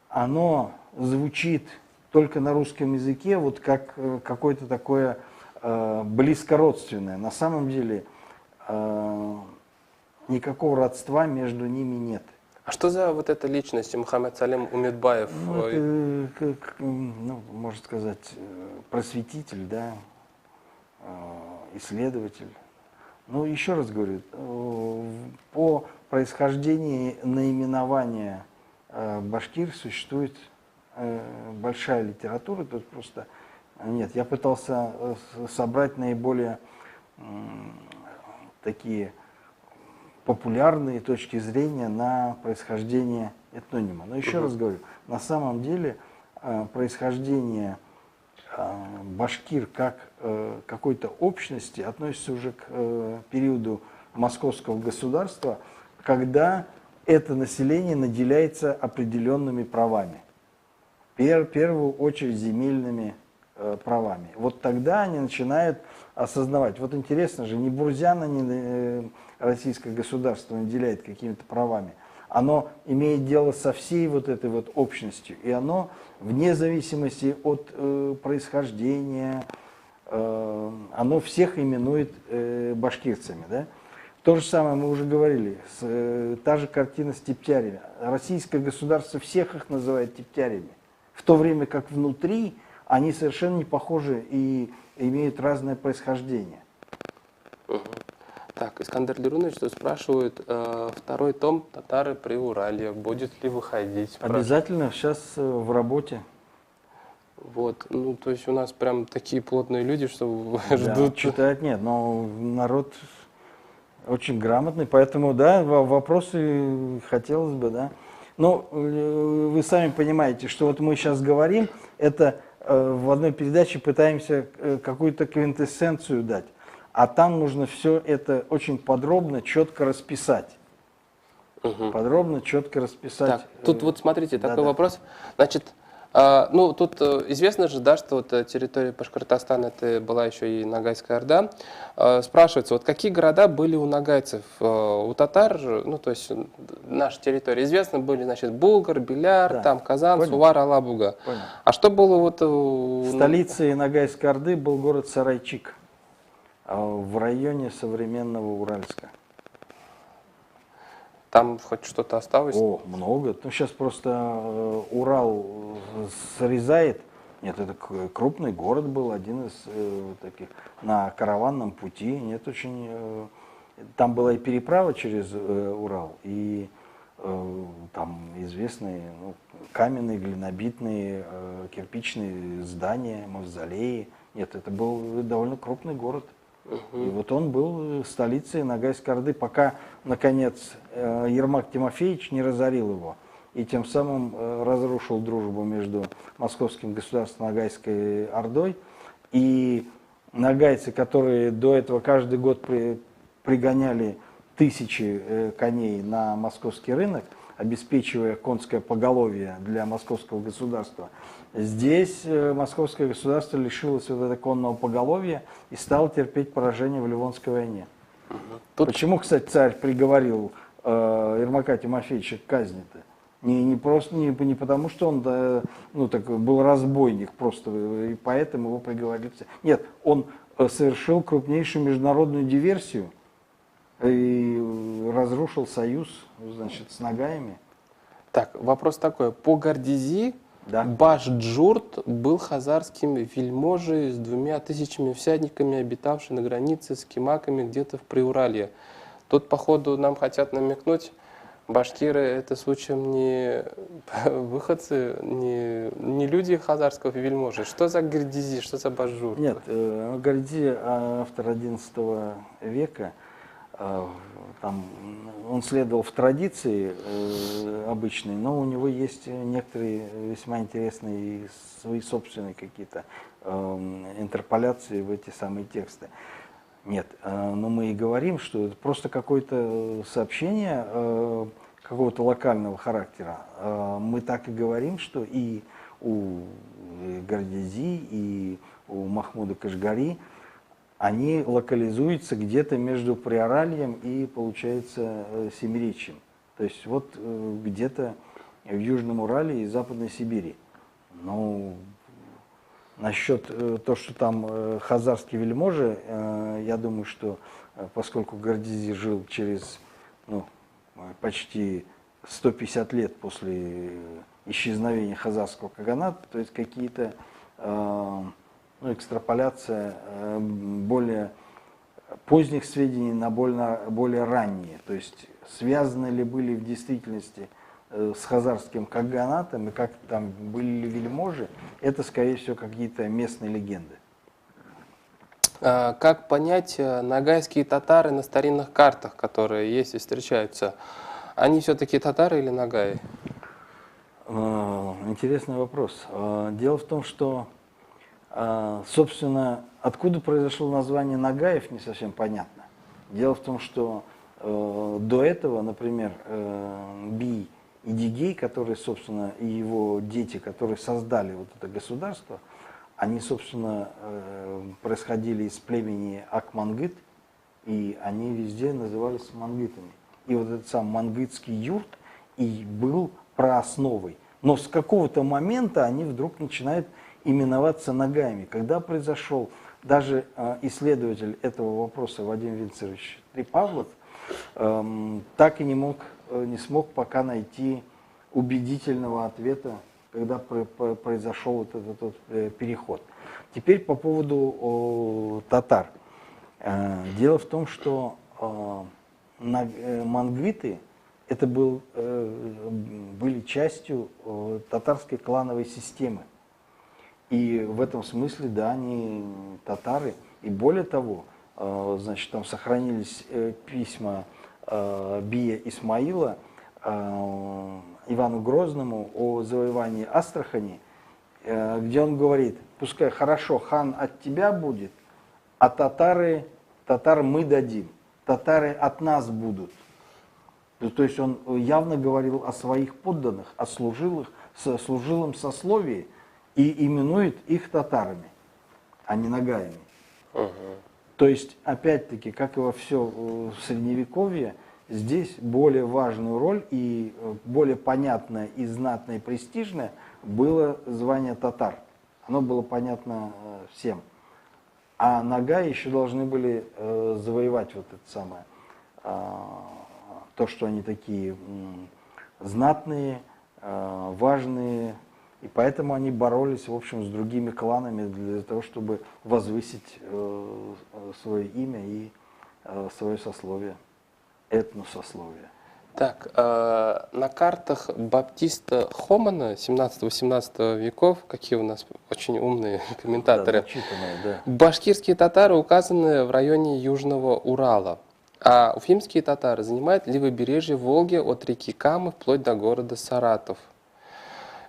оно звучит только на русском языке, вот как какое-то такое близкородственное. На самом деле никакого родства между ними нет. А что за вот эта личность Мухаммед Салим Умидбаев? Ну, это, ну, можно сказать, просветитель, да, исследователь. Ну, еще раз говорю, по происхождению наименования башкир существует большая литература, тут просто нет. Я пытался собрать наиболее такие популярные точки зрения на происхождение этнонима. Но еще раз говорю, на самом деле происхождение башкир как какой-то общности относится уже к периоду московского государства, когда это население наделяется определенными правами. В первую очередь земельными правами. Вот тогда они начинают осознавать. Вот интересно же, ни Бурзяна, ни российское государство наделяет какими-то правами. Оно имеет дело со всей вот этой вот общностью. И оно, вне зависимости от происхождения, оно всех именует башкирцами. Да? То же самое мы уже говорили, та же картина с тептярями. Российское государство всех их называет тептярями. В то время как внутри они совершенно не похожи и имеют разное происхождение. Так, Искандер Дерунович тут спрашивает, второй том «Татары при Урале» будет ли выходить? Обязательно, сейчас в работе. Вот, ну, то есть у нас прям такие плотные люди, что Да, ждут. читать нет, но народ очень грамотный, поэтому, да, вопросы хотелось бы, да. Но вы сами понимаете, что вот мы сейчас говорим, это в одной передаче пытаемся какую-то квинтэссенцию дать, а там нужно все это очень подробно, четко расписать. Подробно, четко расписать. Так, тут вот смотрите, такой да. вопрос. Значит, ну, тут известно же, да, что вот территория Башкортостана это была еще и Ногайская Орда. Спрашивается, вот какие города были у ногайцев, у татар, ну, то есть наша территория. Известно были, значит, Булгар, Беляр, Да. там Казан, Понял. Сувар, Алабуга. Понял. А что было вот у... Столицей Ногайской Орды был город Сарайчик в районе современного Уральска. Там хоть что-то осталось? О, много. Ну, сейчас просто Урал срезает. Нет, это крупный город был, один из таких, на караванном пути. Нет, очень... там была и переправа через Урал, и там известные каменные, глинобитные, кирпичные здания, мавзолеи. Нет, это был довольно крупный город. И вот он был столицей Ногайской Орды, пока, наконец, Ермак Тимофеевич не разорил его. И тем самым разрушил дружбу между московским государством и Ногайской Ордой. И ногайцы, которые до этого каждый год пригоняли тысячи коней на московский рынок, обеспечивая конское поголовье для московского государства, здесь московское государство лишилось вот этого конного поголовья и стало терпеть поражение в Ливонской войне. Почему, кстати, царь приговорил Ермака Тимофеевича к казни-то? Не потому, что он был разбойник просто, и поэтому его приговорили. Нет, он совершил крупнейшую международную диверсию и разрушил союз, значит, с ногаями. Так, вопрос такой. По Гордизи Да. Баш-Джурт был хазарским вельможей с 2000 всадниками, обитавший на границе с кимаками где-то в Приуралье. Тут, походу, нам хотят намекнуть, башкиры это случаем не выходцы, не люди хазарского вельможи. Что за Гордизи, что за Баш-Джурт? Нет, Гордизи автор XI века. Там, он следовал в традиции обычной, но у него есть некоторые весьма интересные свои собственные какие-то интерполяции в эти самые тексты. Нет, но мы и говорим, что это просто какое-то сообщение какого-то локального характера. Мы так и говорим, что и у Гордизи, и у Махмуда Кашгари они локализуются где-то между Приоральем и, получается, Семиречьем. То есть вот где-то в Южном Урале и Западной Сибири. Ну, насчет того, что там хазарские вельможи, я думаю, что поскольку Гордизи жил через почти 150 лет после исчезновения хазарского каганата, то есть какие-то экстраполяция более поздних сведений на более ранние. То есть связаны ли были в действительности с хазарским каганатом и как там были ли вельможи, это, скорее всего, какие-то местные легенды. Как понять ногайские татары на старинных картах, которые есть и встречаются? Они все-таки татары или нагаи? Интересный вопрос. Дело в том, что собственно, откуда произошло название Нагаев, не совсем понятно. Дело в том, что до этого, например, Би и Дигей, которые, собственно, и его дети, которые создали вот это государство, они, собственно, происходили из племени Ак-Мангыт, и они везде назывались мангытами. И вот этот сам мангытский юрт и был проосновой. Но с какого-то момента они вдруг начинают именоваться ногами. Когда произошел даже исследователь этого вопроса Вадим Винцерович Трипавлов, так и не смог пока найти убедительного ответа, когда произошел вот этот переход. Теперь по поводу татар. Дело в том, что мангыты это были частью татарской клановой системы. И в этом смысле, да, они татары. И более того, значит, там сохранились письма Бия Исмаила Ивану Грозному о завоевании Астрахани, где он говорит: пускай хорошо хан от тебя будет, а татар мы дадим, татары от нас будут. То есть он явно говорил о своих подданных, о служилом сословии, и именует их татарами, а не нагаями. То есть, опять-таки, как и во все в Средневековье, здесь более важную роль и более понятное и знатное и престижное было звание татар. Оно было понятно всем. А нагаи еще должны были завоевать вот это самое, то, что они такие знатные, важные. И поэтому они боролись, в общем, с другими кланами для того, чтобы возвысить свое имя и свое сословие, этносословие. Так, на картах Баптиста Хомана 17-18 веков, какие у нас очень умные Да, комментаторы, начитанные, да. башкирские татары указаны в районе Южного Урала, а уфимские татары занимают левобережье Волги от реки Камы вплоть до города Саратов.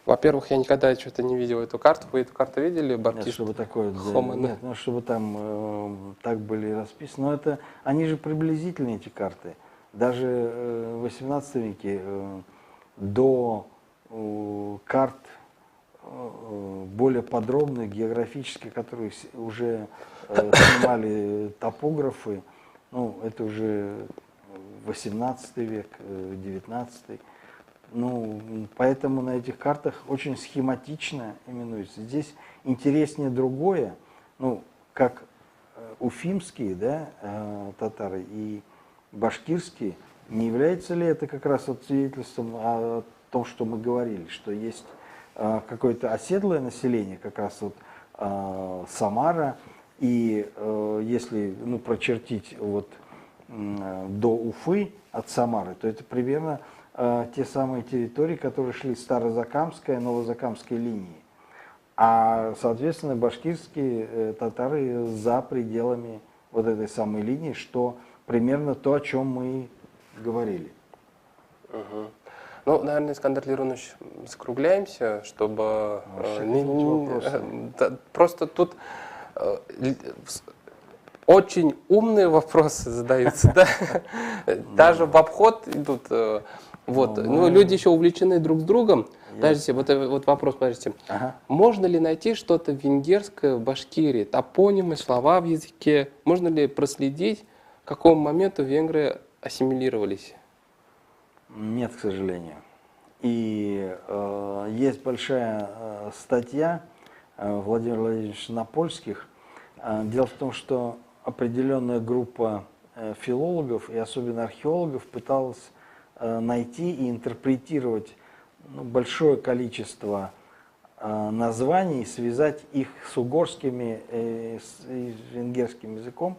Во-первых, я никогда что-то не видел эту карту. Вы эту карту видели, Нет, Баптист чтобы такое, Хомана? нет, ну, чтобы там так были расписаны. Но это, они же приблизительные, эти карты. Даже в XVIII веке до карт более подробных, географических, которые уже снимали топографы, ну, это уже 18 век, 19. Ну, поэтому на этих картах очень схематично именуется. Здесь интереснее другое, ну, как уфимские, да, татары и башкирские, не является ли это как раз вот свидетельством о том, что мы говорили, что есть какое-то оседлое население, как раз вот Самара, и если, ну, прочертить вот до Уфы от Самары, то это примерно те самые территории, которые шли Старозакамская, Новозакамская линии. А, соответственно, башкирские татары за пределами вот этой самой линии, что примерно то, о чем мы говорили. Угу. Ну, наверное, Искандер Леронович, закругляемся, чтобы... просто тут очень умные вопросы задаются, да? Даже в обход идут. Вот. Ну, люди еще увлечены друг с другом. Подождите, вот вопрос, подождите. Ага. Можно ли найти что-то венгерское в Башкирии? Топонимы, слова в языке? Можно ли проследить, к какому моменту венгры ассимилировались? Нет, к сожалению. И есть большая статья Владимира Владимировича Напольских. Дело в том, что определенная группа филологов и особенно археологов пыталась найти и интерпретировать большое количество названий, связать их с угорскими, с венгерским языком,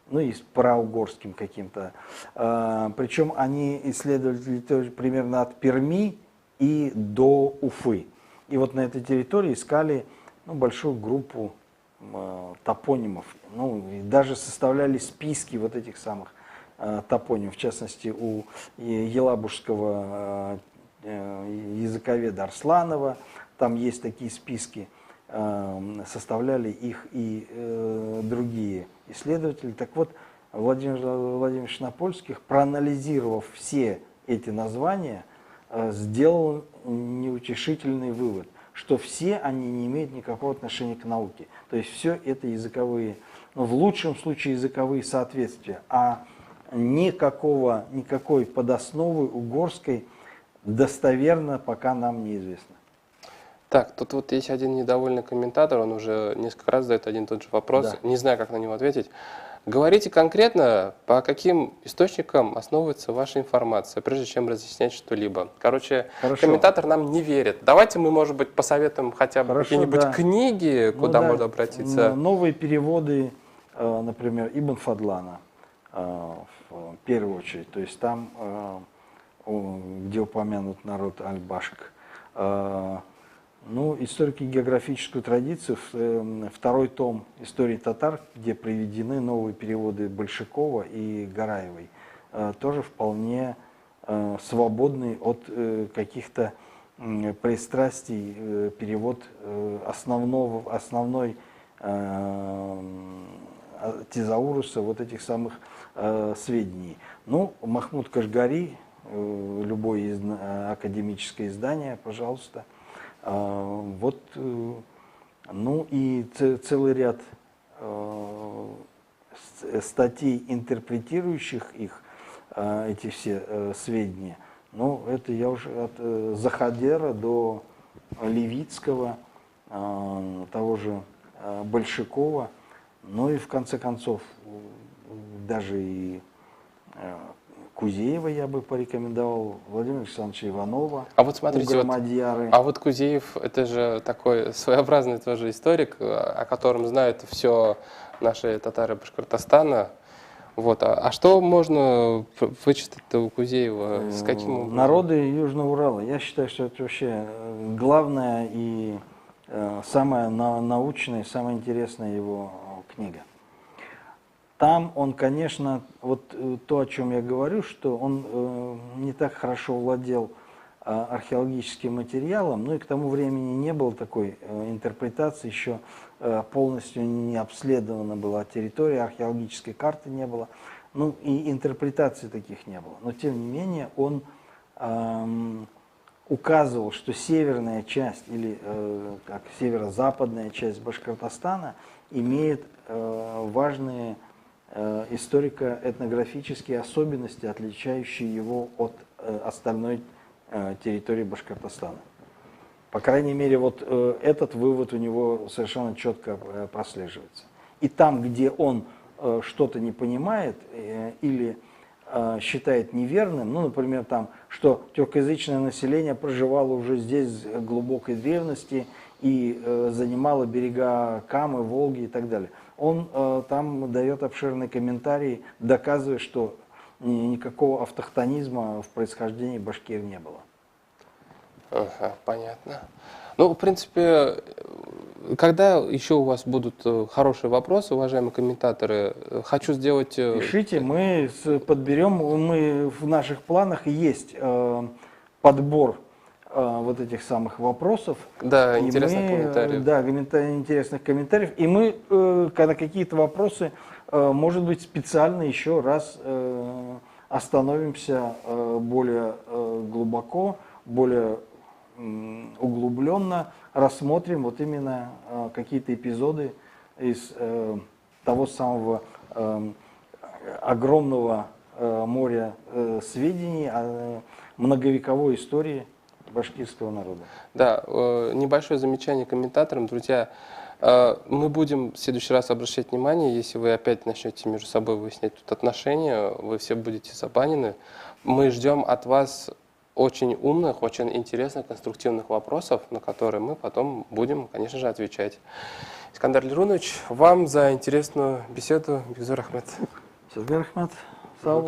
ну и с праугорским каким-то. Причем они исследовали тоже примерно от Перми и до Уфы. И вот на этой территории искали большую группу топонимов. Ну, и даже составляли списки вот этих самых топонимов. В частности, у елабужского языковеда Арсланова там есть такие списки. Составляли их и другие исследователи. Так вот, Владимир Владимирович Напольских, проанализировав все эти названия, сделал неутешительный вывод, что все они не имеют никакого отношения к науке. То есть все это языковые, в лучшем случае языковые соответствия, а никакой подосновы угорской достоверно пока нам неизвестно. Так, тут вот есть один недовольный комментатор, он уже несколько раз задает один и тот же вопрос, Да. не знаю, как на него ответить. Говорите конкретно, по каким источникам основывается ваша информация, прежде чем разъяснять что-либо. Короче, Хорошо. комментатор нам не верит. Давайте мы, может быть, посоветуем хотя бы Хорошо, какие-нибудь да. книги, куда можно обратиться. Новые переводы, например, Ибн Фадлана, в первую очередь. То есть там, где упомянут народ Аль-Башк. Ну, историки-географическую традицию, второй том «Истории татар», где приведены новые переводы Большакова и Гараевой, тоже вполне свободный от каких-то пристрастий перевод основной тезауруса вот этих самых сведений. Ну, Махмуд Кашгари, любое академическое издание, пожалуйста. Вот, ну и целый ряд статей, интерпретирующих их, эти все сведения. Ну, это я уже от Захадера до Левицкого, того же Большакова, ну и в конце концов даже и Кузеева я бы порекомендовал, Владимира Александровича Иванова. А вот смотрите, вот Кузеев, это же такой своеобразный тоже историк, о котором знают все наши татары Башкортостана. Вот. А что можно вычитать у Кузеева? С каким образом? Народы Южного Урала. Я считаю, что это вообще главная и самая научная, самая интересная его книга. Там он, конечно, вот то, о чем я говорю, что он не так хорошо владел археологическим материалом, ну и к тому времени не было такой интерпретации, еще полностью не обследована была территория, археологической карты не было, ну и интерпретаций таких не было. Но тем не менее он указывал, что северная часть или как северо-западная часть Башкортостана имеет важные историко-этнографические особенности, отличающие его от остальной территории Башкортостана. По крайней мере, вот этот вывод у него совершенно четко прослеживается. И там, где он что-то не понимает или считает неверным, ну, например, там, что тюркоязычное население проживало уже здесь с глубокой древности и занимало берега Камы, Волги и так далее. Он там дает обширный комментарий, доказывая, что никакого автохтонизма в происхождении башкир не было. Ага, понятно. Ну, в принципе, когда еще у вас будут хорошие вопросы, уважаемые комментаторы, хочу сделать... Пишите, мы подберем, мы в наших планах есть подбор вот этих самых вопросов. Да, интересных комментариев. Да, интересных комментариев. И мы, когда какие-то вопросы, может быть, специально еще раз остановимся более глубоко, более углубленно, рассмотрим вот именно какие-то эпизоды из того самого огромного моря сведений о многовековой истории башкирского народа. Да, небольшое замечание комментаторам. Друзья, мы будем в следующий раз обращать внимание, если вы опять начнете между собой выяснять тут отношения, вы все будете забанены. Мы ждем от вас очень умных, очень интересных, конструктивных вопросов, на которые мы потом будем, конечно же, отвечать. Искандар Лерунович, вам за интересную беседу. Бекзор Ахмет. Сергей Ахмет. Сау.